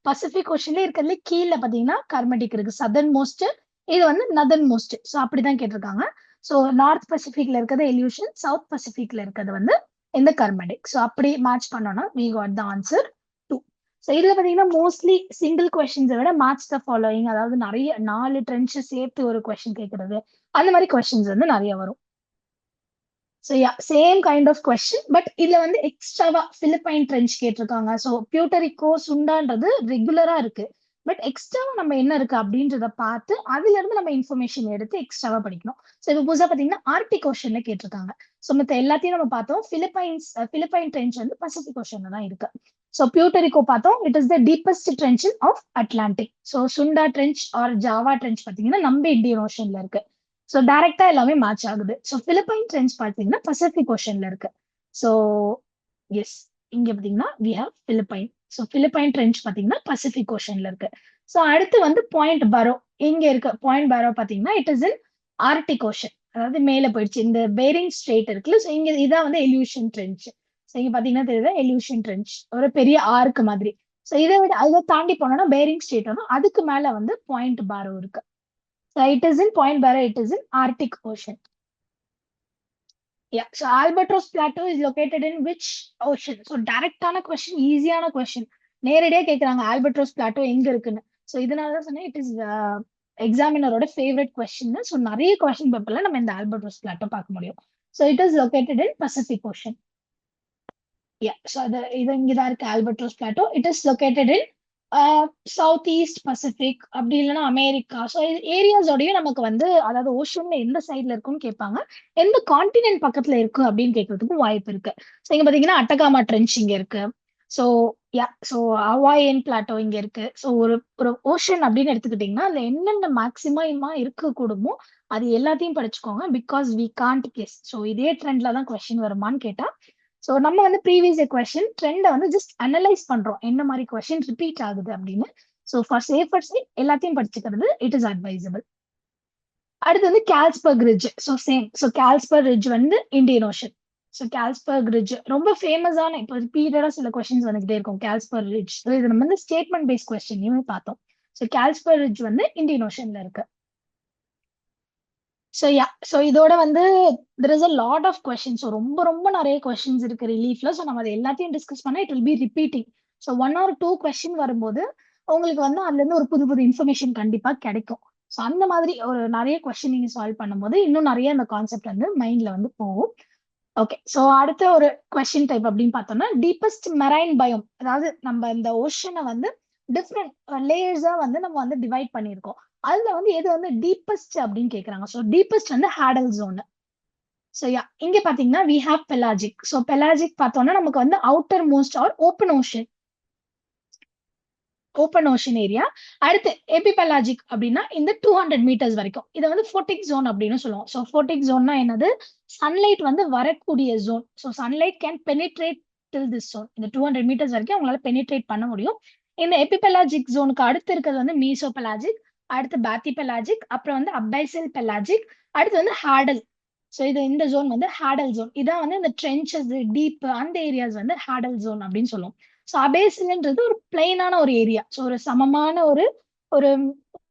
Pacific Oceanல இருக்கிறதுல கீழே பாத்தீங்கன்னா கர்மடிக் இருக்கு, சதர்ன் மோஸ்ட். இது வந்து நதர்ன் மோஸ்ட். ஸோ அப்படிதான் கேட்டிருக்காங்க. ஸோ நார்த் பசிபிக்ல இருக்கிறது எல்யூஷன், சவுத் பசிபிக்ல இருக்கிறது வந்து இந்த கர்மடிக். ஸோ அப்படி மேட்ச் பண்ணோம்னா we got the answer 2. So இதுல பாத்தீங்கன்னா மோஸ்ட்லி சிங்கிள் கொஸ்டின்ஸை விட மேட்ச் த ஃபாலோயிங், அதாவது நிறைய 4 ட்ரென்ச் சேர்த்து ஒரு கொஸ்டின் கேட்கறது, அந்த மாதிரி கொஸ்டின்ஸ் வந்து நிறைய வரும். So yeah, same kind of question, but இதுல வந்து எக்ஸ்ட்ராவா பிலிப்பைன் ட்ரென்ச் கேட்டிருக்காங்க. ஸோ பியூட்டரிகோ சுண்டான்றது ரெகுலரா இருக்கு, பட் எக்ஸ்ட்ராவா நம்ம என்ன இருக்கு அப்படின்றத பார்த்து அதுல இருந்து நம்ம இன்ஃபர்மேஷன் எடுத்து எக்ஸ்ட்ராவா படிக்கணும். ஸோ இப்போ புதுசா பாத்தீங்கன்னா ஆர்டிக் ஓஷன்ல கேட்டிருக்காங்க. ஸோ மத்த எல்லாத்தையும் நம்ம பார்த்தோம். பிலிப்பைன் ட்ரென்ச் வந்து பசிபிக் ஓஷன்ல தான் இருக்கு. ஸோ பியூட்டரிகோ பார்த்தோம், it is the deepest trench of Atlantic. So Sunda trench or Java trench பாத்தீங்கன்னா நம்ம இந்தியன் ஓஷன்ல இருக்கு. ஸோ டைரக்டா எல்லாமே மேட்ச் ஆகுது. ஸோ பிலிப்பைன் ட்ரென்ச் பாத்தீங்கன்னா பசிபிக் ஓஷன்ல இருக்கு. ஸோ எஸ், இங்க பாத்தீங்கன்னா we have Philippine. So Philippine trench பாத்தீங்கன்னா பசிபிக் ஓஷன்ல இருக்கு. ஸோ அடுத்து வந்து பாயிண்ட் பரோ. இங்க இருக்க பாயிண்ட் பரோ பாத்தீங்கன்னா it is in Arctic ocean, அதாவது மேல போயிடுச்சு. இந்த பேரிங் ஸ்ட்ரெயிட் இருக்குல்ல, ஸோ இங்க இதான் வந்து எல்யூஷன் ட்ரென்ச். ஸோ இங்க பாத்தீங்கன்னா தெரியுது எல்யூஷன் ட்ரென்ச், ஒரு பெரிய ஆர்க் மாதிரி. ஸோ இதை விட அதை தாண்டி போனோம்னா பேரிங் ஸ்ட்ரெயிட் வரும், அதுக்கு மேல வந்து பாயிண்ட் பாரோ இருக்கு. So it is in Point Barrow, it is in Arctic Ocean. Yeah, so Albatross Plateau is located in which ocean? So direct ஆன question, ஈஸியான question. நேரடியா கேக்குறாங்க ஆல்பட்ரோஸ் பிளாட்டோ எங்க இருக்குன்னு. ஸோ இதனாலதான் சொன்னேன் இட் இஸ் எக்ஸாமினரோட ஃபேவரட் கொஸ்டின். ஸோ நிறைய கொஸ்டின் பேப்பர்ல நம்ம இந்த ஆல்பட்ரோஸ் பிளாட்டோ பார்க்க முடியும். So it is located in Pacific ocean. Yeah, so இது இங்கதான் இருக்கு Albatross plateau. It is located in south east Pacific, அப்படி இல்லைன்னா அமெரிக்கா. ஸோ ஏரியாஸோடய நமக்கு வந்து, அதாவது ஓஷன்ல எந்த சைட்ல இருக்குன்னு கேட்பாங்க, எந்த கான்டினென்ட் பக்கத்துல இருக்கு அப்படின்னு கேட்கறதுக்கும் வாய்ப்பு இருக்கு. ஸோ இங்க பாத்தீங்கன்னா அட்டகாமா ட்ரென்ச் இங்க இருக்கு. So yeah, so Hawaiian Plato இங்க இருக்கு. ஸோ ஒரு ஓஷன் அப்படின்னு எடுத்துக்கிட்டீங்கன்னா அதுல என்னென்ன மேக்சிமமா இருக்க கூடுமோ அது எல்லாத்தையும் படிச்சுக்கோங்க, because we can't guess. So இதே ட்ரெண்ட்ல தான் கொஸ்டின் வருமான்னு கேட்டா, ஸோ நம்ம வந்து ப்ரீவியஸ் கொஸ்டின் ட்ரெண்டை வந்து ஜஸ்ட் அனலைஸ் பண்றோம், என்ன மாதிரி கொஸ்டின் ரிப்பீட் ஆகுது அப்படின்னு. ஸோ ஃபார் சேஃபர் சைட் எல்லாத்தையும் படிச்சுக்கிறது இட் இஸ் அட்வைசபிள். அடுத்து வந்து Carlsberg ridge. So same. So Carlsberg ridge வந்து Indian ocean. So Carlsberg ridge ரொம்ப ஃபேமஸான, இப்போ ரிப்பீட்டடா சில கொஸ்டின்ஸ் வந்துகிட்டே இருக்கும் கால்ஸ்பர்க் ரிட்ஜ். ஸோ இது நம்ம வந்து ஸ்டேட்மெண்ட் பேஸ்ட் கொஸ்டின்லையுமே பார்த்தோம். ஸோ கால்ஸ்பர்க் ரிட்ஜ் வந்து இந்தியன் ஓஷன்ல இருக்கு. ஸோ யா, ஸோ இதோட வந்து there is a lot of questions. So ரொம்ப ரொம்ப நிறைய கொஸ்டின்ஸ் இருக்கு ரிலீஃப்ல. ஸோ நம்ம அதை எல்லாத்தையும் டிஸ்கஸ் பண்ணா it will B repeating. So 1 or 2 question வரும்போது உங்களுக்கு வந்து அதுல இருந்து ஒரு புது புது இன்ஃபர்மேஷன் கண்டிப்பா கிடைக்கும். ஸோ அந்த மாதிரி ஒரு நிறைய கொஸ்டின் நீங்க சால்வ் பண்ணும்போது இன்னும் நிறைய அந்த கான்செப்ட் வந்து மைண்ட்ல வந்து போகும். ஓகே, ஸோ அடுத்த ஒரு கொஸ்டின் டைப் அப்படின்னு பார்த்தோம்னா டீப்பஸ்ட் மெரைன் பயோம். அதாவது நம்ம இந்த ஓஷனை வந்து டிஃப்ரெண்ட் லேயர்ஸா வந்து நம்ம வந்து டிவைட் பண்ணியிருக்கோம். அதுல வந்து எது வந்து டீப்பஸ்ட் அப்படின்னு கேக்குறாங்க. ஸோ டீப்பஸ்ட் வந்து ஹேடல் ஜோன். ஸோ யா, இங்க பாத்தீங்கன்னா we have pelagic. So pelagic பார்த்தோம்னா நமக்கு வந்து outermost or open ocean. Open ocean area. அடுத்து எபிபெலாஜிக் அப்படின்னா இந்த 200 மீட்டர்ஸ் வரைக்கும் இதை வந்து ஃபோட்டிக் ஜோன் அப்படின்னு சொல்லுவோம். ஸோ ஃபோட்டிக் ஜோன்னா என்னது, சன்லைட் வந்து வரக்கூடிய zone. So sunlight can penetrate till this zone. இந்த 200 மீட்டர்ஸ் வரைக்கும் அவங்களால பெனிட்ரேட் பண்ண முடியும். இந்த எபிபெலாஜிக் ஜோனுக்கு அடுத்து இருக்கிறது வந்து மீசோபெலாஜிக், அடுத்து பேத்திபெலாஜிக், அப்புறம் வந்து அபைசல் பெலாஜிக், அடுத்து வந்து ஹேடல். ஸோ இது இந்த ஜோன் வந்து ஹேடல் ஜோன். இதான் வந்து இந்த ட்ரென்ச்சஸ் டீப் அந்த ஏரியாஸ் வந்து ஹேடல் ஜோன் அப்படின்னு சொல்லுவோம். ஸோ அபேசில்ன்றது ஒரு பிளைனான ஒரு ஏரியா. ஸோ ஒரு சமமான ஒரு ஒரு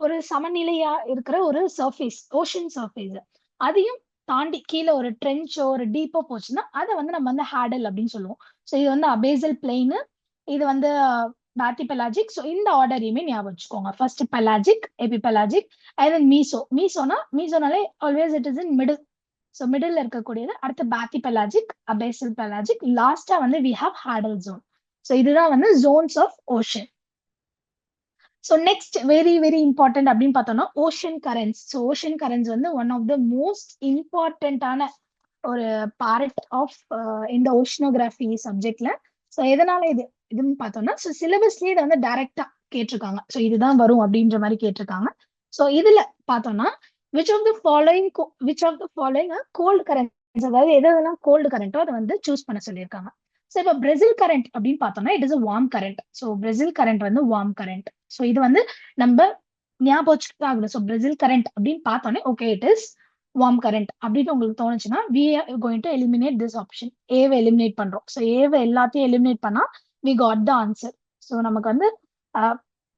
ஒரு சமநிலையா இருக்கிற ஒரு சர்ஃபேஸ், ஓஷன் சர்ஃபேஸ். அதையும் தாண்டி கீழே ஒரு ட்ரென்ச்சோ ஒரு டீப்போ போச்சுன்னா அதை வந்து நம்ம வந்து ஹேடல் அப்படின்னு சொல்லுவோம். ஸோ இது வந்து அபேசல் பிளைன், இது வந்து பேத்திபெலாஜிக். ஸோ இந்த ஆர்டரையுமே ஞாபகம் வச்சுக்கோங்க. First pelagic, epipelagic, and then மீசோனாலே always it is in middle. So middle இருக்கக்கூடியது. அடுத்து பேத்திபெலாஜிக், அபேசல் பெலாஜிக், லாஸ்டா வந்து we have hadal zone. So இதுதான் வந்து zones of ocean. So next very very important அப்படின்னு பார்த்தோம்னா ocean currents. So ocean currents வந்து ஒன் ஆஃப் த மோஸ்ட் இம்பார்ட்டன்டான ஒரு பார்ட் ஆஃப் இந்த ஓஷனோகிராஃபி சப்ஜெக்ட்ல. ஸோ எதனால இதுன்னு பார்த்தோம்னா, ஸோ சிலபஸ்லயே இதை வந்து டைரக்டா கேட்டிருக்காங்க. ஸோ இதுதான் வரும் அப்படின்ற மாதிரி கேட்டிருக்காங்க. ஸோ இதுல பார்த்தோம்னா which of the following cold currents, அதாவது எதெல்லாம் கோல்டு கரண்டோ அதை வந்து சூஸ் பண்ண சொல்லியிருக்காங்க. ஸோ இப்போ பிரேசில் கரண்ட் அப்படின்னு பார்த்தோம்னா it is a warm current. So Brazil current வந்து வார்ம் கரண்ட். ஸோ இது வந்து நம்ம ஞாபகம் வச்சுக்கிட்டு ஆகணும். ஸோ பிரேசில் கரண்ட் அப்படின்னு பார்த்தோன்னே okay it is warm current அப்படின்னு உங்களுக்கு தோணுச்சுன்னா we are going to eliminate this option. ஏவை எலிமினேட் பண்றோம். ஸோ ஏவை எல்லாத்தையும் எலிமினேட் பண்ணா we got the answer. So நமக்கு வந்து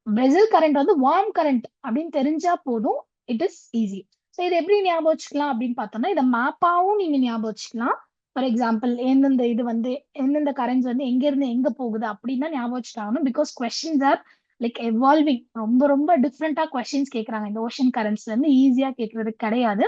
பிரேசில் கரண்ட் வந்து வார்ம் கரண்ட் அப்படின்னு தெரிஞ்சா போதும், இட் இஸ் ஈஸி. ஸோ இது எப்படி ஞாபகம் வச்சுக்கலாம் அப்படின்னு பார்த்தோம்னா இதை மேப்பாவும் நீங்க ஞாபகம் வச்சுக்கலாம். ஃபார் எக்ஸாம்பிள் எந்தெந்த இது வந்து எந்தெந்த கரண்ட்ஸ் வந்து எங்க இருந்து எங்க போகுது அப்படின்னு தான் ஞாபகம் வச்சுட்டாங்கன்னு. Because questions are like evolving. ரொம்ப ரொம்ப டிஃப்ரெண்டா கொஸ்டின்ஸ் கேட்கறாங்க. இந்த ஓஷன் கரண்ட்ஸ்ல இருந்து ஈஸியா கேட்கறது கிடையாது.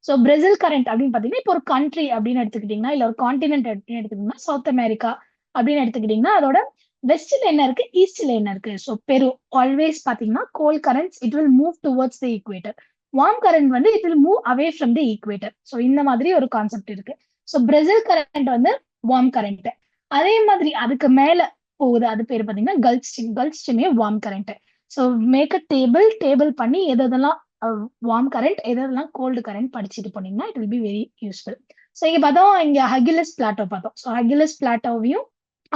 ஸோ பிரேசில் கரண்ட் அப்படின்னு பாத்தீங்கன்னா இப்போ ஒரு கண்ட்ரி அப்படின்னு எடுத்துக்கிட்டீங்கன்னா, இல்ல ஒரு கான்டினென்ட் அப்படின்னு எடுத்துக்கிட்டீங்கன்னா, சவுத் அமெரிக்கா அப்படின்னு எடுத்துக்கிட்டீங்கன்னா அதோட வெஸ்ட்ல என்ன இருக்கு, ஈஸ்ட்ல என்ன இருக்கு. ஸோ பெரு ஆல்வேஸ் பாத்தீங்கன்னா cold currents it will move towards the equator. Warm current வந்து it will move away from the equator. So இந்த மாதிரி ஒரு கான்செப்ட் இருக்கு. ஸோ பிரேசில் கரண்ட் வந்து வார்ம் கரண்ட். அதே மாதிரி அதுக்கு மேல போகுது, அது பேர் பாத்தீங்கன்னா கல்ஃப் ஸ்ட்ரீம். கல்ஃப் ஸ்ட்ரீமே warm current. So make a table பண்ணி எதெல்லாம் வார்ம் கரண்ட் எதெல்லாம் கோல்டு கரண்ட் படிச்சுட்டு போனீங்கன்னா it will be very useful. So இங்க பார்த்தோம், இங்க ஹகிலஸ் பிளாட்டோ பார்த்தோம். ஸோ ஹகிலஸ் பிளாட்டோவையும்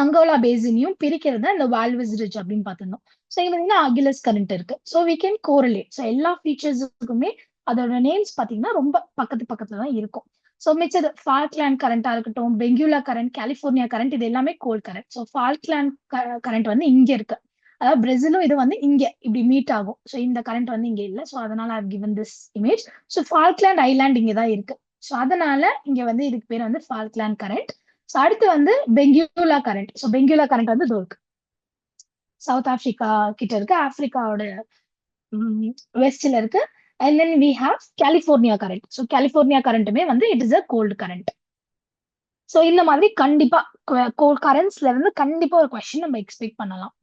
அங்கோலா பேசினையும் பிரிக்கிறது இந்த வால்வஸ் ரிட்ஜ் அப்படின்னு பார்த்திருந்தோம். ஸோ இங்க பாத்தீங்கன்னா அகிலஸ் கரண்ட் இருக்கு. So we can correlate. So எல்லா ஃபீச்சர்ஸுக்குமே அதோட நேம்ஸ் பாத்தீங்கன்னா ரொம்ப பக்கத்துல தான் இருக்கும். ஸோ மிச்சது ஃபால்க்லேண்ட் கரண்டா இருக்கட்டும், பெங்குலா கரண்ட், கலிபோர்னியா கரண்ட், இது எல்லாமே gold current. So Falkland current வந்து இங்க இருக்கு. அதாவது பிரேசிலும் இது வந்து இங்க இப்படி மீட் ஆகும். ஸோ இந்த கரண்ட் வந்து இங்க இல்லை. ஸோ அதனால I given this image. So Falkland island இங்க தான் இருக்கு. ஸோ அதனால இங்க வந்து இதுக்கு பேர் வந்து ஃபால்க்லேண்ட் கரண்ட். ஸோ அடுத்து வந்து Benguela current. So Benguela current வந்து இருக்கு, சவுத் ஆப்பிரிக்கா கிட்ட இருக்கு, ஆப்பிரிக்காவோட வெஸ்ட்ல இருக்கு. And then we have California current. So California கரண்ட்டுமே வந்து it is a cold current. So இந்த மாதிரி கண்டிப்பா கரண்ட்ஸ்ல இருந்து கண்டிப்பா ஒரு கொஸ்டின் நம்ம எக்ஸ்பெக்ட் பண்ணலாம்.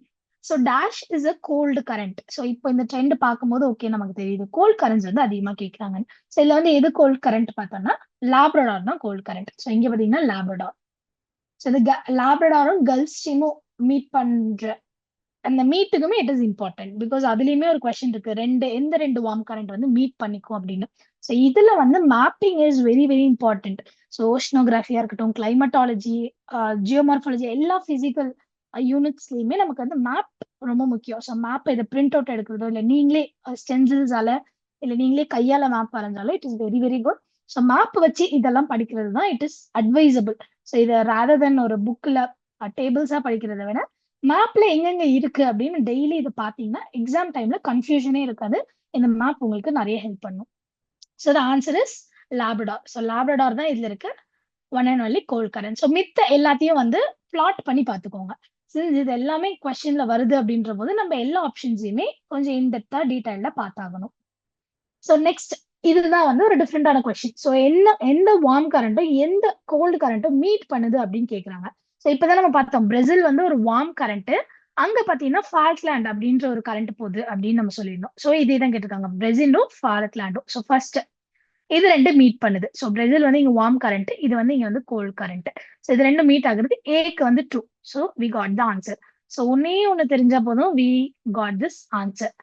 So dash is a cold current. So இப்போ இந்த ட்ரெண்ட் பார்க்கும்போது ஓகே நமக்கு தெரியுது கோல்ட் கரண்ட்ஸ் வந்து அதிகமா கேட்கறாங்க. ஸோ இதுல வந்து எது கோல்ட் கரண்ட் பார்த்தோம்னா லாப்ரடார் தான் கோல்ட் கரண்ட். ஸோ இங்க பாத்தீங்கன்னா லாப்ரடார். ஸோ இந்த லாப்ரடாரும் கல்ஃப் ஸ்ட்ரீமும் மீட் பண்ற அந்த மீட்டுக்குமே இட் இஸ் இம்பார்ட்டன்ட். பிகாஸ் அதுலயுமே ஒரு கொஸ்டின் இருக்கு, எந்த ரெண்டு வார்ம் கரண்ட் வந்து மீட் பண்ணிக்கும் அப்படின்னு. ஸோ இதுல வந்து mapping is very very important. So ஓஷனோகிராஃபியா இருக்கட்டும், கிளைமட்டாலஜி, ஜியோமார்பாலஜி, எல்லா பிசிக்கல் யூனிட்ஸ்லயுமே நமக்கு வந்து மேப் ரொம்ப முக்கியம். ஸோ மேப் இதை பிரிண்ட் அவுட் எடுக்கிறதோ இல்லை நீங்களே ஸ்டென்சில்ஸால இல்லை நீங்களே கையால மேப் வரைஞ்சாலும் it is very very good. So map வச்சு இதெல்லாம் படிக்கிறது தான் இட் இஸ் அட்வைசபிள். ஸோ இதை ரேதர் தென் ஒரு புக்ல டேபிள்ஸா படிக்கிறத விட மேப்ல எங்கெங்க இருக்கு அப்படின்னு டெய்லி இதை பாத்தீங்கன்னா எக்ஸாம் டைம்ல கன்ஃபியூஷனே இருக்காது. இந்த மேப் உங்களுக்கு நிறைய ஹெல்ப் பண்ணும். So the answer is Labrador. So Labrador தான் இதுல இருக்கு one and only cold current. So மித்த எல்லாத்தையும் வந்து பிளாட் பண்ணி பாத்துக்கோங்க. சின்ஸ் இது எல்லாமே கொஸ்டின்ல வருது அப்படின்ற போது நம்ம எல்லா ஆப்ஷன்ஸையுமே கொஞ்சம் இன்டெப்தா டீடைல்டா பார்த்தாகணும். ஸோ நெக்ஸ்ட் இதுதான் வந்து ஒரு டிஃப்ரெண்டான கொஸ்டின். ஸோ எந்த வார்ம் கரண்ட்டும் எந்த கோல்டு கரண்ட்டும் மீட் பண்ணுது அப்படின்னு கேட்கறாங்க. ஸோ இப்பதான் நம்ம பார்த்தோம் பிரேசில் வந்து ஒரு வார்ம் கரண்ட், அங்க பாத்தீங்கன்னா ஃபால்க்லேண்ட் அப்படின்ற ஒரு கரண்ட் போகுது அப்படின்னு நம்ம சொல்லியிருந்தோம். ஸோ இதே தான் கேட்டிருக்காங்க, பிரேசிலும் ஃபால்க்லேண்டும். ஸோ ஃபர்ஸ்ட் இது ரெண்டு மீட் பண்ணுது. ஸோ பிரேசில் வந்து இங்க வார்ம் கரண்ட், இது வந்து இங்க வந்து கோல்ட் கரண்ட். ஸோ இது ரெண்டும் மீட் ஆகுறது ஏக்கு வந்து true. So we got the answer. So ஒன்னே ஒன்று தெரிஞ்சா போதும் we got this answer.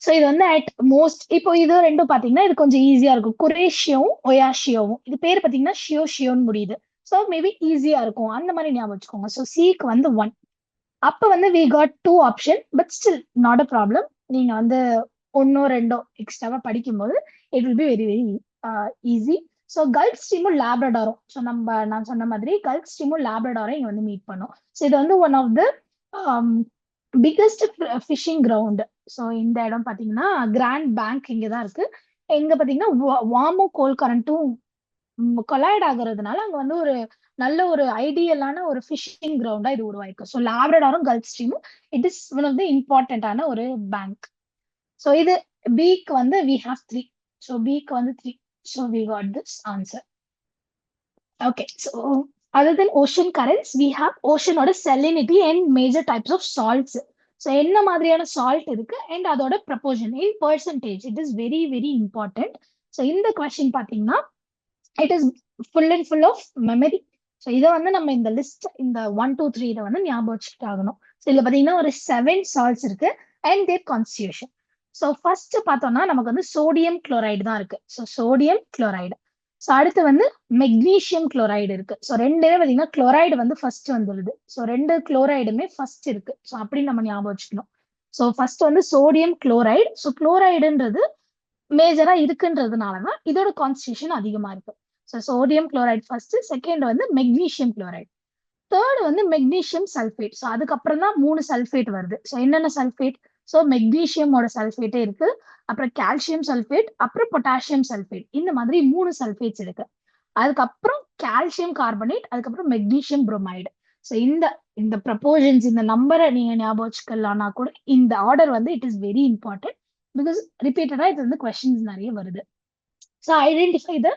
So இது வந்து அட் மோஸ்ட் இப்போ இது ரெண்டும் பார்த்தீங்கன்னா இது கொஞ்சம் ஈஸியா இருக்கும். குரேஷியோவும் ஒயாஷியோவும் இது பேர் பார்த்தீங்கன்னா ஷியோன்னு முடியுது. ஸோ மேபி ஈஸியா இருக்கும் அந்த மாதிரி ஞாபகம் வச்சுக்கோங்க. ஸோ சிக்கு வந்து 1. அப்ப வந்து we got 2 option, but still not a problem. நீங்க வந்து ஒன்னோ ரெண்டோ எக்ஸ்ட்ராவா படிக்கும்போது it will be very very easy. So gulf ஸ்ட்ரீமும் லேப்ரடாரும், ஸோ நான் சொன்ன மாதிரி கல்ஃப் ஸ்ட்ரீமும் லேப்ரடாரும் இங்க வந்து மீட் பண்ணோம். ஸோ இது வந்து one of the biggest fishing ground. So இந்த இடம் பாத்தீங்கன்னா கிராண்ட் பேங்க் இங்கதான் இருக்கு. எங்க பாத்தீங்கன்னா வாமும் கோல் கரண்ட்டும் கொலாய்ட் ஆகுறதுனால அங்க வந்து ஒரு நல்ல ஒரு ஐடியலான ஒரு ஃபிஷிங் கிரவுண்டா இது உருவாயிருக்கு. ஸோ லேப்ரடாரும் கல்ஃப் ஸ்ட்ரீமும் it is one of the இம்பார்ட்டன்டான ஒரு பேங்க். ஸோ இது பிக்கு வந்து வி ஹாவ் 3. ஸோ பிக்கு வந்து 3. So we got this answer. Okay, so other then ocean currents we have ஓஷனோட salinity and major types of salts. So என்ன மாதிரியான salt இருக்கு அண்ட் அதோட proportion in percentage it is very very important. So இந்த question பாத்தீங்கன்னா it is full and full of memory. So இதை வந்து நம்ம இந்த லிஸ்ட் இந்த 1 2 3 இதை வந்து ஞாபகம் வச்சுட்டு ஆகணும். ஸோ இதுல பாத்தீங்கன்னா ஒரு 7 சால்ட்ஸ் இருக்கு and their constitution. So first பார்த்தோம்னா நமக்கு வந்து சோடியம் குளோரைடு தான் இருக்கு. So sodium chloride. ஸோ அடுத்து வந்து மெக்னீசியம் குளோரைடு இருக்கு. ஸோ ரெண்டுமே பாத்தீங்கன்னா குளோரைடு வந்து ஃபர்ஸ்ட் வந்துடுது. ஸோ ரெண்டு குளோரைடுமே ஃபர்ஸ்ட் இருக்கு. ஸோ அப்படி நம்ம ஞாபகம் வச்சுக்கணும். ஸோ ஃபர்ஸ்ட் வந்து சோடியம் குளோரைடு. ஸோ குளோரைடுன்றது மேஜரா இருக்குன்றதுனாலதான் இதோட கான்ஸ்டியூஷன் அதிகமா இருக்கு. So sodium chloride first, second வந்து மெக்னீசியம் குளோரைடு, தேர்ட் வந்து மெக்னீசியம் சல்ஃபேட். ஸோ அதுக்கப்புறம் தான் 3 சல்ஃபேட் வருது. ஸோ என்னென்ன சல்ஃபேட்? ஸோ மெக்னீசியமோட சல்ஃபேட்டே இருக்கு, அப்புறம் கால்சியம் சல்ஃபேட், அப்புறம் பொட்டாசியம் சல்ஃபேட். இந்த மாதிரி 3 சல்ஃபேட்ஸ் இருக்கு. அதுக்கப்புறம் கால்சியம் கார்பனேட், அதுக்கப்புறம் மெக்னீசியம் புரோமைடு. ஸோ இந்த இந்த ப்ரப்போர்ஷன்ஸ் இந்த நம்பரை நீங்க ஞாபகம் வச்சுக்கலாம்னா கூட இந்த ஆர்டர் வந்து it is very important because ரிப்பீட்டடா இது வந்து கொஸ்டின்ஸ் நிறைய வருது. So identify the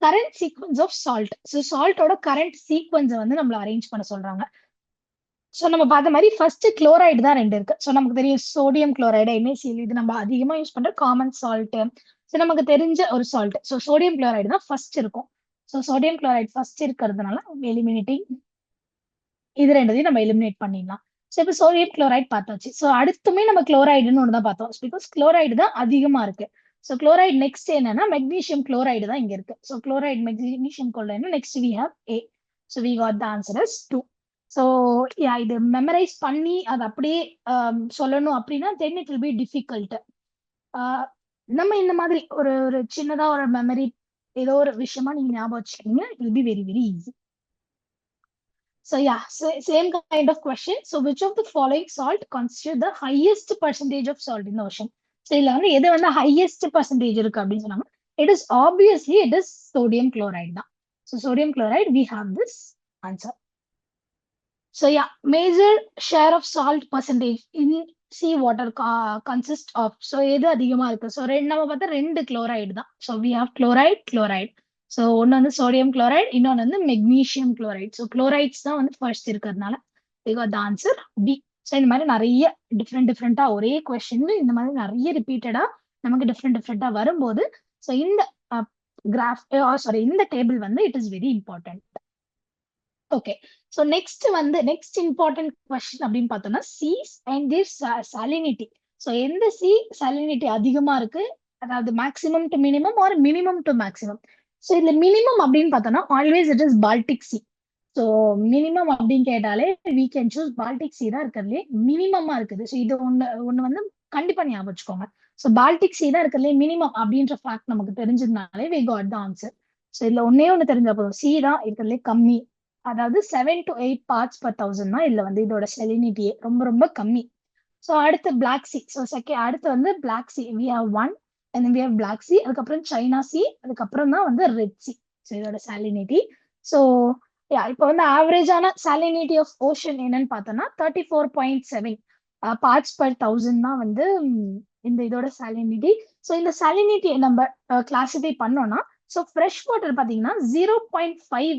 current sequence of salt. So சால்ட்டோட கரண்ட் சீக்வன்ஸை வந்து நம்மள அரேஞ்ச் பண்ண சொல்றாங்க. ஸோ நம்ம பார்த்த மாதிரி ஃபர்ஸ்ட் குளோரைடு தான் 2 இருக்கு. ஸோ நமக்கு தெரியும் சோடியம் குளோரைடு NaCl இது நம்ம அதிகமா யூஸ் பண்ற காமன் சால்ட். ஸோ நமக்கு தெரிஞ்ச ஒரு சால்ட். ஸோ சோடியம் குளோரைடு தான் ஃபர்ஸ்ட் இருக்கும். ஸோ சோடியம் குளோரைடு ஃபர்ஸ்ட் இருக்கிறதுனால எலிமினேட்டிங் இது ரெண்டையும் நம்ம எலிமினேட் பண்ணிடலாம். ஸோ இப்போ சோடியம் குளோரைடு பார்த்தாச்சு. ஸோ அடுத்துமே நம்ம குளோரைடுன்னு ஒன்று தான் பார்த்தோம் பிகாஸ் குளோரைடு தான் அதிகமா இருக்கு. ஸோ குளோரைடு நெக்ஸ்ட் என்னன்னா மெக்னீசியம் குளோரைடு தான் இங்க இருக்கு. So chloride magnesium chloride next we have A. So we got the answer is 2. So இது மெமரைஸ் பண்ணி அது அப்படியே சொல்லணும் அப்படின்னா then it will be difficult. நம்ம இந்த மாதிரி ஒரு ஒரு சின்னதா ஒரு மெமரி ஏதோ ஒரு விஷயமா நீங்க ஞாபகம் வச்சுக்கீங்க, it will be very very easy. So yeah, same kind of question. So which of the following salt constitute the highest percentage of salt in the ocean? So இதுல வந்து எது வந்து highest percentage இருக்கு அப்படின்னு சொன்னாங்க. It is obviously it is sodium chloride தான். So sodium chloride we have this answer. So yeah, major share of salt percentage in sea water consist of. So எது அதிகமா இருக்கு? So நம்ம பார்த்தா 2 chloride தான். So we have chloride. So ஒன்று வந்து sodium chloride, இன்னொன்று வந்து மெக்னீசியம் குளோரைடு. ஸோ குளோரைட்ஸ் தான் வந்து ஃபர்ஸ்ட் இருக்கிறதுனால த ஆன்சர் பி. ஸோ இந்த மாதிரி நிறைய டிஃப்ரெண்டா ஒரே கொஸ்டின் இந்த மாதிரி நிறைய ரிப்பீட்டடா நமக்கு டிஃப்ரெண்டா வரும்போது ஸோ இந்த இந்த டேபிள் வந்து it is very important. Okay, so next important question அப்படின்னு பார்த்தோம்னா seas and their salinity. So எந்த சி சாலினிட்டி அதிகமா இருக்கு, அதாவது maximum to minimum or minimum to maximum. So இதுல மினிமம் அப்படின்னு பார்த்தோம்னா always it is Baltic sea. So minimum அப்படின்னு கேட்டாலே we can choose Baltic sea தான் இருக்கிறதுலே மினிமமா இருக்குது. ஸோ இது ஒண்ணு வந்து கண்டிப்பா ஞாபகம் வச்சுக்கோங்க. ஸோ பால்டிக் சி தான் இருக்கிறதுலே மினிமம் அப்படின்ற ஃபேக்ட் நமக்கு தெரிஞ்சதுனாலே we got the answer. So இதுல ஒண்ணு தெரிஞ்ச போதும் சி தான் இருக்கிறதுலே கம்மி, அதாவது 7 to 8 parts per 1000 தான் இதுல வந்து இதோட செலினிட்டியே ரொம்ப ரொம்ப கம்மி. ஸோ அடுத்து பிளாக் சி. ஸோ அடுத்து வந்து black sea we have 1 and then we have black sea, அதுக்கப்புறம் சைனா சி, அதுக்கப்புறம் தான் வந்து ரெட் சி. ஸோ இதோட சாலினிட்டி. ஸோ இப்போ வந்து ஆவரேஜான சாலினிட்டி ஆஃப் ஓஷன் என்னன்னு பார்த்தோம்னா 34.7 பார்ட்ஸ் பர் 1000 தான் வந்து இந்த இதோட சாலினிட்டி. ஸோ இந்த சாலினிட்டி நம்ம கிளாசிஃபை பண்ணோம்னா ஸோ ஃப்ரெஷ் வாட்டர் பார்த்தீங்கன்னா 0.5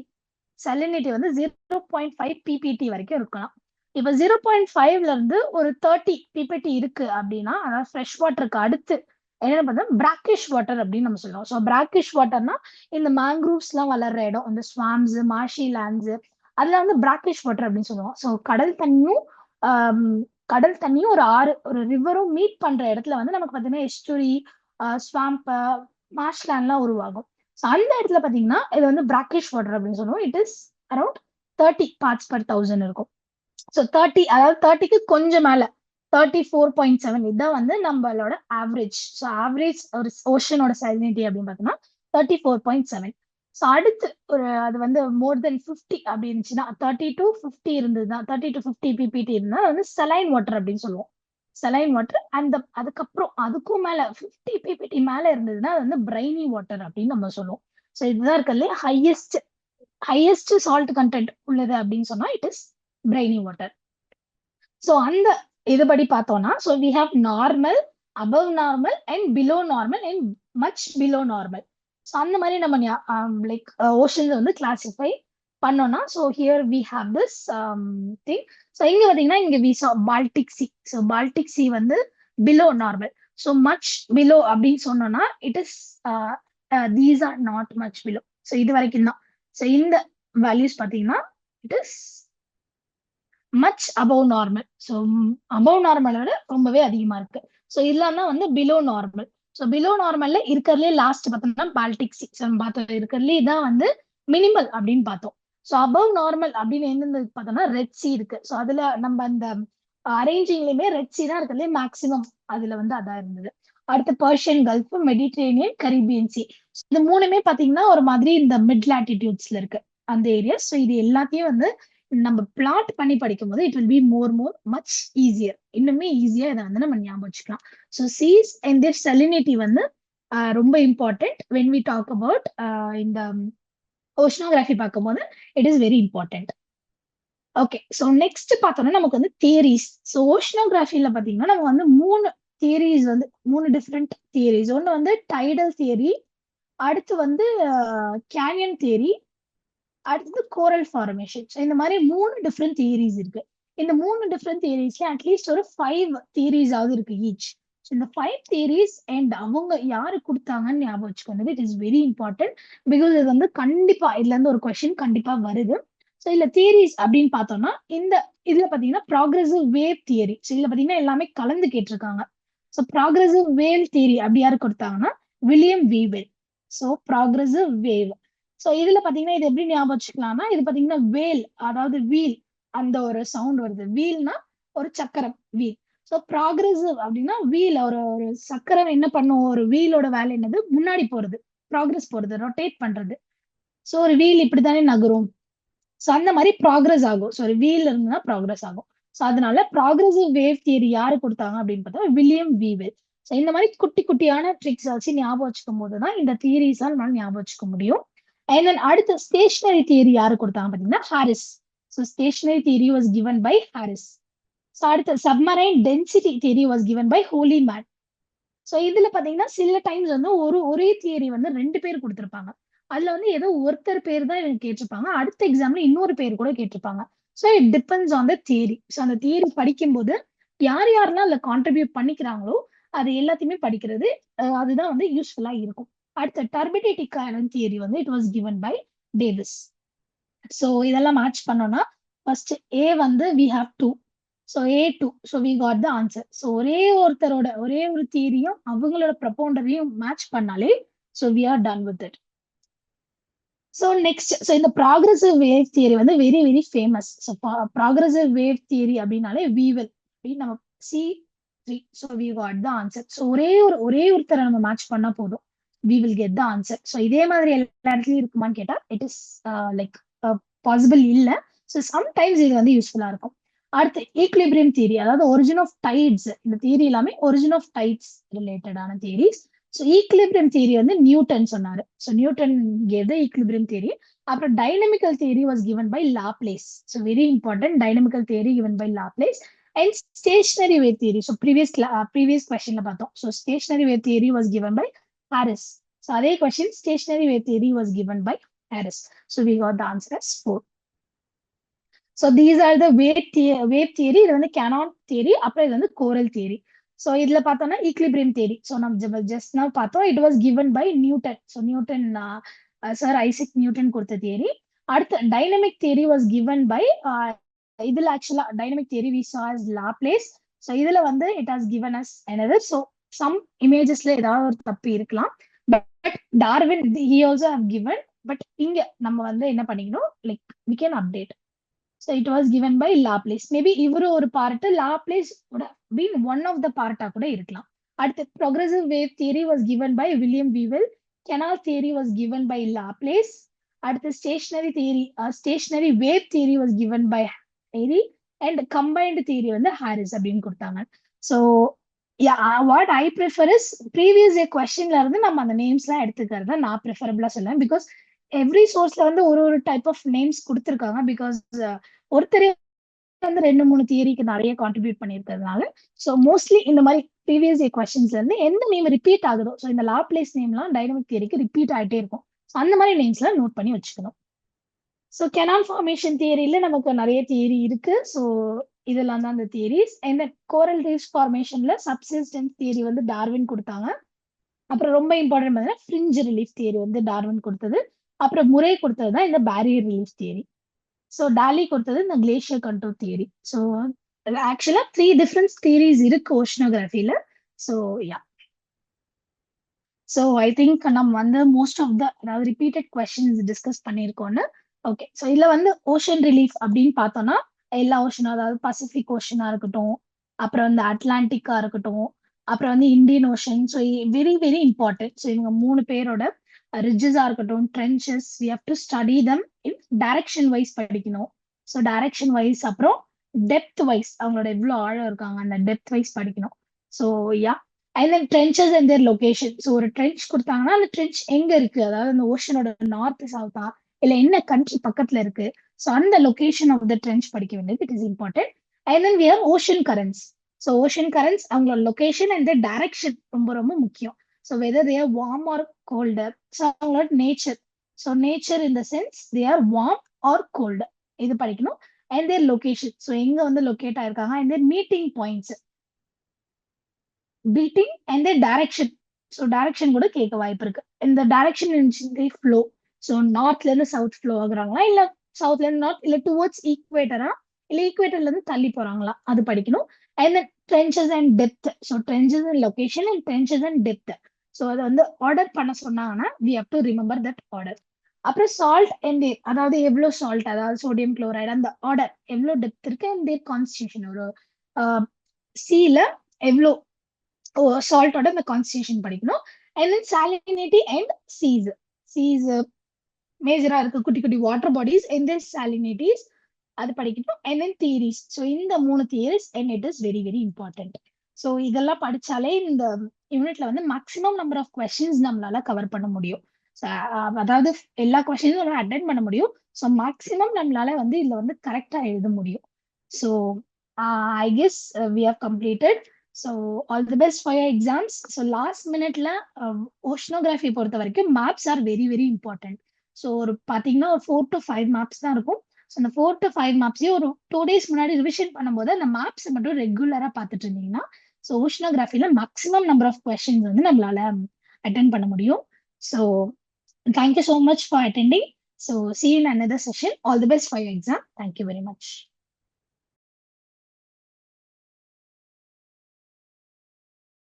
சாலினிட்டி வந்து 0.5 ppt வரைக்கும் இருக்கலாம். இப்போ 0.5ல இருந்து ஒரு 30 ppt இருக்கு அப்படின்னா அதாவது ஃப்ரெஷ் வாட்டருக்கு அடுத்து என்ன பார்த்தா பிராக்கிஷ் வாட்டர் அப்படின்னு நம்ம சொல்லுவோம். ஸோ பிராக்கிஷ் வாட்டர்னா இந்த மேங்க்ரூவ்ஸ் எல்லாம் வளர்ற இடம், இந்த ஸ்வாம்ஸ் மார்ஷி லேண்ட்ஸ் அதெல்லாம் வந்து பிராக்கிஷ் வாட்டர் அப்படின்னு சொல்லுவோம். ஸோ கடல் தண்ணியும் கடல் தண்ணியும் ஒரு ஆறு ஒரு ரிவரும் மீட் பண்ற இடத்துல வந்து நமக்கு பாத்தீங்கன்னா எஸ்டுரி, ஸ்வாம்ப், மார்ஷ்லேண்ட்லாம் உருவாகும். ஸோ அந்த இடத்துல பாத்தீங்கன்னா இது வந்து பிராக்கிஷ் வாட்டர் அப்படின்னு சொல்லுவோம். It is around 30 parts per 1000 இருக்கும். ஸோ 30, அதாவது 30க்கு கொஞ்சம் மேல 34.7 இதுதான் வந்து நம்மளோட ஆவரேஜ். ஸோ ஆவரேஜ் ஒரு ஓஷனோட சலினிட்டி அப்படின்னு பார்த்தோம்னா 34.7. ஸோ அடுத்து ஒரு அது வந்து மோர் தென் 50 அப்படி இருந்துச்சுன்னா 30 to 50 இருந்ததுன்னா 30 to 50 பிபிடி இருந்தா வந்து சலைன் வாட்டர் அப்படின்னு சொல்லுவோம். Saline water. அந்த அதுக்கப்புறம் அதுக்கும் மேல 50 பிபிடி மேல இருந்ததுன்னா அது வந்து பிரைனி வாட்டர் அப்படின்னு நம்ம சொல்லுவோம். ஸோ இதுதான் இருக்கிறதுல ஹையஸ்ட் சால்ட் கண்டென்ட் உள்ளது அப்படின்னு சொன்னா it is briny water. So அந்த இதுபடி பார்த்தோம்னா so we have normal, above normal and below normal and much below normal. So அந்த மாதிரி நம்ம லைக் ஓஷன்ஸ் வந்து கிளாசிஃபை பண்ணோம்னா so here we have this thing. So இங்க பார்த்தீங்கன்னா இங்க we saw Baltic sea. So Baltic sea வந்து below normal. So much below அப்படின்னு சொன்னோம்னா it is these are not much below. So இது வரைக்கும் தான். ஸோ இந்த வேல்யூஸ் பார்த்தீங்கன்னா it is much above normal. So above நார்மலை விட ரொம்பவே அதிகமா இருக்கு. ஸோ இதெல்லாம் தான் வந்து பிலோ நார்மல். ஸோ பிலோ நார்மல்ல இருக்கிறதுலே லாஸ்ட் பார்த்தோம்னா பால்டிக் சி. பார்த்தோம் இருக்கிறதுலே இதான் வந்து மினிமல் அப்படின்னு பார்த்தோம். ஸோ அபவ் நார்மல் அப்படின்னு எந்தெந்த பார்த்தோம்னா ரெட் சி இருக்கு. ஸோ அதுல நம்ம அந்த அரேஞ்சிங்லயுமே ரெட் சி தான் இருக்கிறதுலே மேக்சிமம் அதுல வந்து அதான் இருந்தது. அடுத்து Persian gulf, Mediterranean, Caribbean C. இது மூணுமே பாத்தீங்கன்னா ஒரு மாதிரி இந்த மிட் லாட்டிடியூட்ஸ்ல இருக்கு அந்த ஏரியா. ஸோ இது எல்லாத்தையும் வந்து நம்ம பிளாட் பண்ணி படிக்கும் போது it will be more much easier. இன்னுமே ஈஸியா இதை வந்து நம்ம ஞாபகம் வச்சுக்கலாம். So seas and their salinity வந்து ரொம்ப important when we talk about இந்த ஓஷனோகிராஃபி பார்க்கும்போது it is very important. Okay, so next பார்த்தோம்னா நமக்கு வந்து தியரிஸ். ஸோ ஓஷனோகிராஃபில பார்த்தீங்கன்னா நம்ம வந்து 3 தியரிஸ் வந்து 3 டிஃப்ரெண்ட் தியரிஸ். ஒன்று வந்து டைடல் தியரி, அடுத்து வந்து கேனியன் தியரி, அடுத்தது கோரல் ஃபார்மேஷன். ஸோ இந்த மாதிரி 3 டிஃப்ரெண்ட் தியரிஸ் இருக்கு. இந்த 3 டிஃப்ரெண்ட் தியரிஸ்ல அட்லீஸ்ட் ஒரு 5 தியரிஸ் ஆகுது இருக்கு ஈச். ஸோ இந்த 5 தியரிஸ் அண்ட் அவங்க யாரு கொடுத்தாங்கன்னு ஞாபகம் வச்சுக்கோங்க. It is very important because இது வந்து கண்டிப்பா இதுல இருந்து ஒரு கொஸ்டின் கண்டிப்பா வருது. ஸோ இதுல தியரிஸ் அப்படின்னு பார்த்தோம்னா இந்த இதுல பாத்தீங்கன்னா ப்ராக்ரெசிவ் வேவ் தியரி. ஸோ இதுல பாத்தீங்கன்னா எல்லாமே கலந்து கேட்டிருக்காங்க. ஸோ ப்ராக்ரெசிவ் வேவ் தியரி அப்படி யாரு கொடுத்தாங்கன்னா William Whewell. So progressive wave. So இதுல பாத்தீங்கன்னா இது எப்படி ஞாபகம் வச்சுக்கலாம்னா இது பாத்தீங்கன்னா வேல், அதாவது வீல், அந்த ஒரு சவுண்ட் வருது. வீல்னா ஒரு சக்கரம், வீல். ஸோ ப்ராக்ரெசிவ் அப்படின்னா வீல், ஒரு ஒரு சக்கரம் என்ன பண்ணும், ஒரு வீலோட வேலை என்னது, முன்னாடி போறது, ப்ராக்ரஸ் போறது, ரொட்டேட் பண்றது. ஸோ ஒரு வீல் இப்படித்தானே நகரும். ஸோ அந்த மாதிரி ப்ராக்ரஸ் ஆகும். ஸோ ஒரு வீல் இருந்ததுன்னா ப்ராக்ரஸ் ஆகும். ஸோ அதனால ப்ராக்ரெசிவ் வேவ் தியரி யாரு கொடுத்தாங்க அப்படின்னு பார்த்தா வில்லியம் வீவெல். ஸோ இந்த மாதிரி குட்டி குட்டியான ட்ரிக்ஸ் வச்சு ஞாபகம் வச்சுக்கும் போதுதான் இந்த தியரிஸ் நம்மளால ஞாபகம் வச்சுக்க முடியும். அண்ட் தென் அடுத்து ஸ்டேஷனரி தியரி யாரு கொடுத்தாங்க பாத்தீங்கன்னா Harris. So stationary theory was given by Harris. So அடுத்து submarine density theory was given by Holyman. So இதுல பாத்தீங்கன்னா சில டைம்ஸ் வந்து ஒரே தியரி வந்து 2 பேர் கொடுத்திருப்பாங்க. அதுல வந்து ஏதோ ஒருத்தர் பேர் தான் எனக்கு கேட்டிருப்பாங்க, அடுத்த எக்ஸாம்ல இன்னொரு பேர் கூட கேட்டிருப்பாங்க. So it depends on the theory. So அந்த தியரி படிக்கும்போது யார் யாரெல்லாம் அதுல கான்ட்ரிபியூட் பண்ணிக்கிறாங்களோ அது எல்லாத்தையுமே படிக்கிறது அதுதான் வந்து யூஸ்ஃபுல்லா இருக்கும். அடுத்த டர்பிடிட்டி கரண்ட் தியரி வந்து it was given by Davis. So இதெல்லாம் மேட்ச் பண்ணோம்னா ஃபர்ஸ்ட் ஏ வந்து we have 2. So A2. So we got the answer. So ஒரே ஒரு தியரியும் அவங்களோட ப்ரப்போண்டரையும் மேட்ச் பண்ணாலே so we are done with it. So next so இந்த ப்ராக்ரெசிவ் வேவ் தியரி வந்து very very famous. So progressive wave theory அப்படின்னாலே வீவெல் அப்படின்னு நம்ம C3. So we got the answer. So ஒரே ஒருத்தரை நம்ம மேட்ச் பண்ணா போதும், we will get the answer. So இதே மாதிரி எல்லா இடத்துலயும் இருக்குமான்னு கேட்டா இட் இஸ் லைக் பாசிபிள் இல்ல. ஸோ சம்டைம்ஸ் இது வந்து யூஸ்ஃபுல்லா இருக்கும். அடுத்து ஈக்லிபிரியம் தியரி, அதாவது ஒரிஜின் ஆஃப் டைட்ஸ். இந்த தியரி எல்லாமே ஒரிஜின் ஆஃப் டைட்ஸ் ரிலேட்டடான தியரிஸ். ஸோ ஈக்லிபிரியம் தியரி வந்து நியூட்டன் சொன்னாரு. So Newton gave the equilibrium theory. அப்புறம் dynamical theory was given by Laplace. So very important, dynamical theory given by Laplace. And stationary wave theory, so previous கொஸ்டின்ல பார்த்தோம். So stationary wave theory was given by Harris. So அதே question stationary wave theory was given by Harris. So we got the answer as 4. So these are the wave theory. இது வந்து Canon theory. அப்புறம் இது வந்து கோரல் theory. So இதுல பார்த்தோம்னா equilibrium theory. So நம்ம just now பார்த்தோம், it was given by Newton. So Newton sir Isaac Newton கொடுத்த தியரி. அடுத்து dynamic theory was given by இதுல ஆக்சுவலா dynamic theory we saw as Laplace. So இதுல வந்து it has given us another. So some இமேஜஸ்ல ஏதாவது ஒரு தப்பு இருக்கலாம். But Darwin he also have given. But இங்க நம்ம வந்து என்ன பண்ணிக்கணும், like we can update. So it was given by Laplace. Maybe இவரு ஒரு part, Laplace been one of the பார்ட்டா கூட இருக்கலாம். அடுத்து progressive wave theory was given by William Whewell. Canal theory was given by Laplace. அடுத்து stationary wave theory was given by Harry. And combined theory வந்து Harris அப்படின்னு கொடுத்தாங்க. So what I prefer is previous year கொஸ்டின்ல இருந்து நம்ம அந்த names எல்லாம் எடுத்துக்கிறத நான் ப்ரிஃபரபிளா சொல்லுவேன். பிகாஸ் எவ்ரி சோர்ஸ்ல வந்து ஒரு ஒரு டைப் ஆஃப் நேம்ஸ் கொடுத்துருக்காங்க. பிகாஸ் ஒருத்தர் வந்து 2-3 தியரிக்கு நிறைய கான்ட்ரிபியூட் பண்ணிருக்கிறதுனால, ஸோ மோஸ்ட்லி இந்த மாதிரி ப்ரீவியஸ் இயர் கொஸ்டின்ஸ்ல இருந்து எந்த நேம் ரிப்பீட் ஆகுதோ, ஸோ இந்த லாப்லேஸ் நேம்லாம் டைனமிக் தியரிக்கு ரிப்பீட் ஆகிட்டே இருக்கும். ஸோ அந்த மாதிரி நேம்ஸ்லாம் நோட் பண்ணி வச்சுக்கணும். ஸோ கெனால் ஃபார்மேஷன் தியரியில நமக்கு நிறைய தியரி இருக்கு. ஸோ இதெல்லாம் தான் அந்த தியரிஸ். இந்த கோரல் ரீஃப்ஸ் ஃபார்மேஷன்ல சப்சிஸ்டன்ஸ் தியரி வந்து டார்வின் கொடுத்தாங்க. அப்புறம் ரொம்ப இம்பார்ட்டன்ட் பார்த்தீங்கன்னா ஃப்ரிஞ்ச் ரிலீஃப் தியரி வந்து டார்வின் கொடுத்தது. அப்புறம் முறை கொடுத்தது தான் இந்த barrier relief theory. So Daly கொடுத்தது இந்த கிளேஷியர் கண்ட்ரோல் தியரி. ஸோ ஆக்சுவலா 3 டிஃபரன்ஸ் தியரிஸ் இருக்கு ஓஷனோகிராஃபில. So yeah, so I think நம்ம வந்து மோஸ்ட் ஆஃப் த அதாவது ரிப்பீட்டட் கொஸ்டின்ஸ் டிஸ்கஸ் பண்ணியிருக்கோம்னு. ஓகே, ஸோ இதுல வந்து ஓஷன் ரிலீஃப் அப்படின்னு பார்த்தோம்னா எல்லா ஓஷனும், அதாவது பசிபிக் ஓஷனா இருக்கட்டும், அப்புறம் வந்து அட்லாண்டிக்கா இருக்கட்டும், அப்புறம் வந்து Indian ocean. So very very important. So இவங்க 3 பேரோட ரிட்ஜஸா இருக்கட்டும், trenches, we have to study them in direction wise படிக்கணும். ஸோ டைரக்ஷன் வைஸ், அப்புறம் டெப்த் வைஸ் அவங்களோட எவ்வளவு ஆழம் இருக்காங்க அந்த டெப்த் வைஸ் படிக்கணும். So yeah, and then trenches and their location. So ஒரு ட்ரென்ச் கொடுத்தாங்கன்னா அந்த ட்ரென்ச் எங்க இருக்கு, அதாவது அந்த ஓஷனோட நார்த் சவுத்தா இல்ல என்ன கண்ட்ரி பக்கத்துல இருக்கு, ஸோ அந்த லொகேஷன் ஆஃப் த ட்ரென்ச் படிக்க வேண்டியது it is important. And then we have ocean currents. So ocean currents அவங்களோட லொகேஷன் அண்ட் த டைரக்ஷன் ரொம்ப ரொம்ப முக்கியம். So whether they are warm or colder. So அவங்களோட nature. So nature in the sense they are warm or cold, இது படிக்கணும். And their location. So எங்க வந்து locate ஆயிருக்காங்க, and their meeting points, beating and their direction. So direction கூட கேட்க வாய்ப்பு இருக்கு. இந்த டைரக்ஷன் ஃப்ளோ. ஸோ நார்த்ல இருந்து சவுத் ஃப்ளோ ஆகுறாங்களா, இல்ல சவுத்ல இருந்து நார்த், இல்ல டுவர்ட்ஸ் ஈக்குவேட்டரா, இல்ல ஈக்குவேட்டர்ல இருந்து தள்ளி போறாங்களா, அது படிக்கணும். And trenches and depth. So trenches and location and trenches and depth. So அதை வந்து ஆர்டர் பண்ண சொன்னாங்கன்னா we have to remember that order. அப்புறம் சால்ட் அண்ட் அதாவது எவ்வளவு சால்ட், அதாவது சோடியம் குளோரைடு, அந்த ஆர்டர் எவ்வளவு டெப்த் இருக்கு அண்ட் தேர் கான்ஸ்டியூஷன். ஒரு சீல எவ்வளோ சால்ட்டோட இந்த கான்ஸ்டியூஷன் படிக்கணும். And then salinity and seas மேஜரா இருக்கு குட்டி குட்டி water bodies and then salinities, அது படிக்கணும். And then theories. ஸோ இந்த 3 theories and it is very very important. So இதெல்லாம் படிச்சாலே இந்த யூனிட்ல வந்து மேக்ஸிமம் நம்பர் ஆஃப் கொஸ்டின்ஸ் நம்மளால கவர் பண்ண முடியும். அதாவது எல்லா கொஸ்டினும் நம்மளால அட்டென்ட் பண்ண முடியும். ஸோ மேக்ஸிமம் நம்மளால வந்து இதுல வந்து கரெக்டா எழுத முடியும். So I guess we have completed. So all the best for your exams. So last மினிட்ல ஓஷனோகிராஃபி பொறுத்த வரைக்கும் maps are very very important. So ஒரு பார்த்தீங்கன்னா ஒரு 4 to 5 மேப்ஸ் தான் இருக்கும். ஸோ அந்த 4 to 5 மேப்ஸையும் ஒரு 2 days முன்னாடி ரிவிஷன் பண்ணும்போது அந்த மேப்ஸ் மட்டும் ரெகுலரா பார்த்துட்டு இருந்தீங்கன்னா ஸோ ஓஷனோகிராஃபில மேக்ஸிமம் நம்பர் ஆஃப் கொஸ்டின்ஸ் வந்து நம்மளால அட்டென்ட் பண்ண முடியும். So thank you so much for attending. So see you in another session. All the best for your exam. Thank you very much.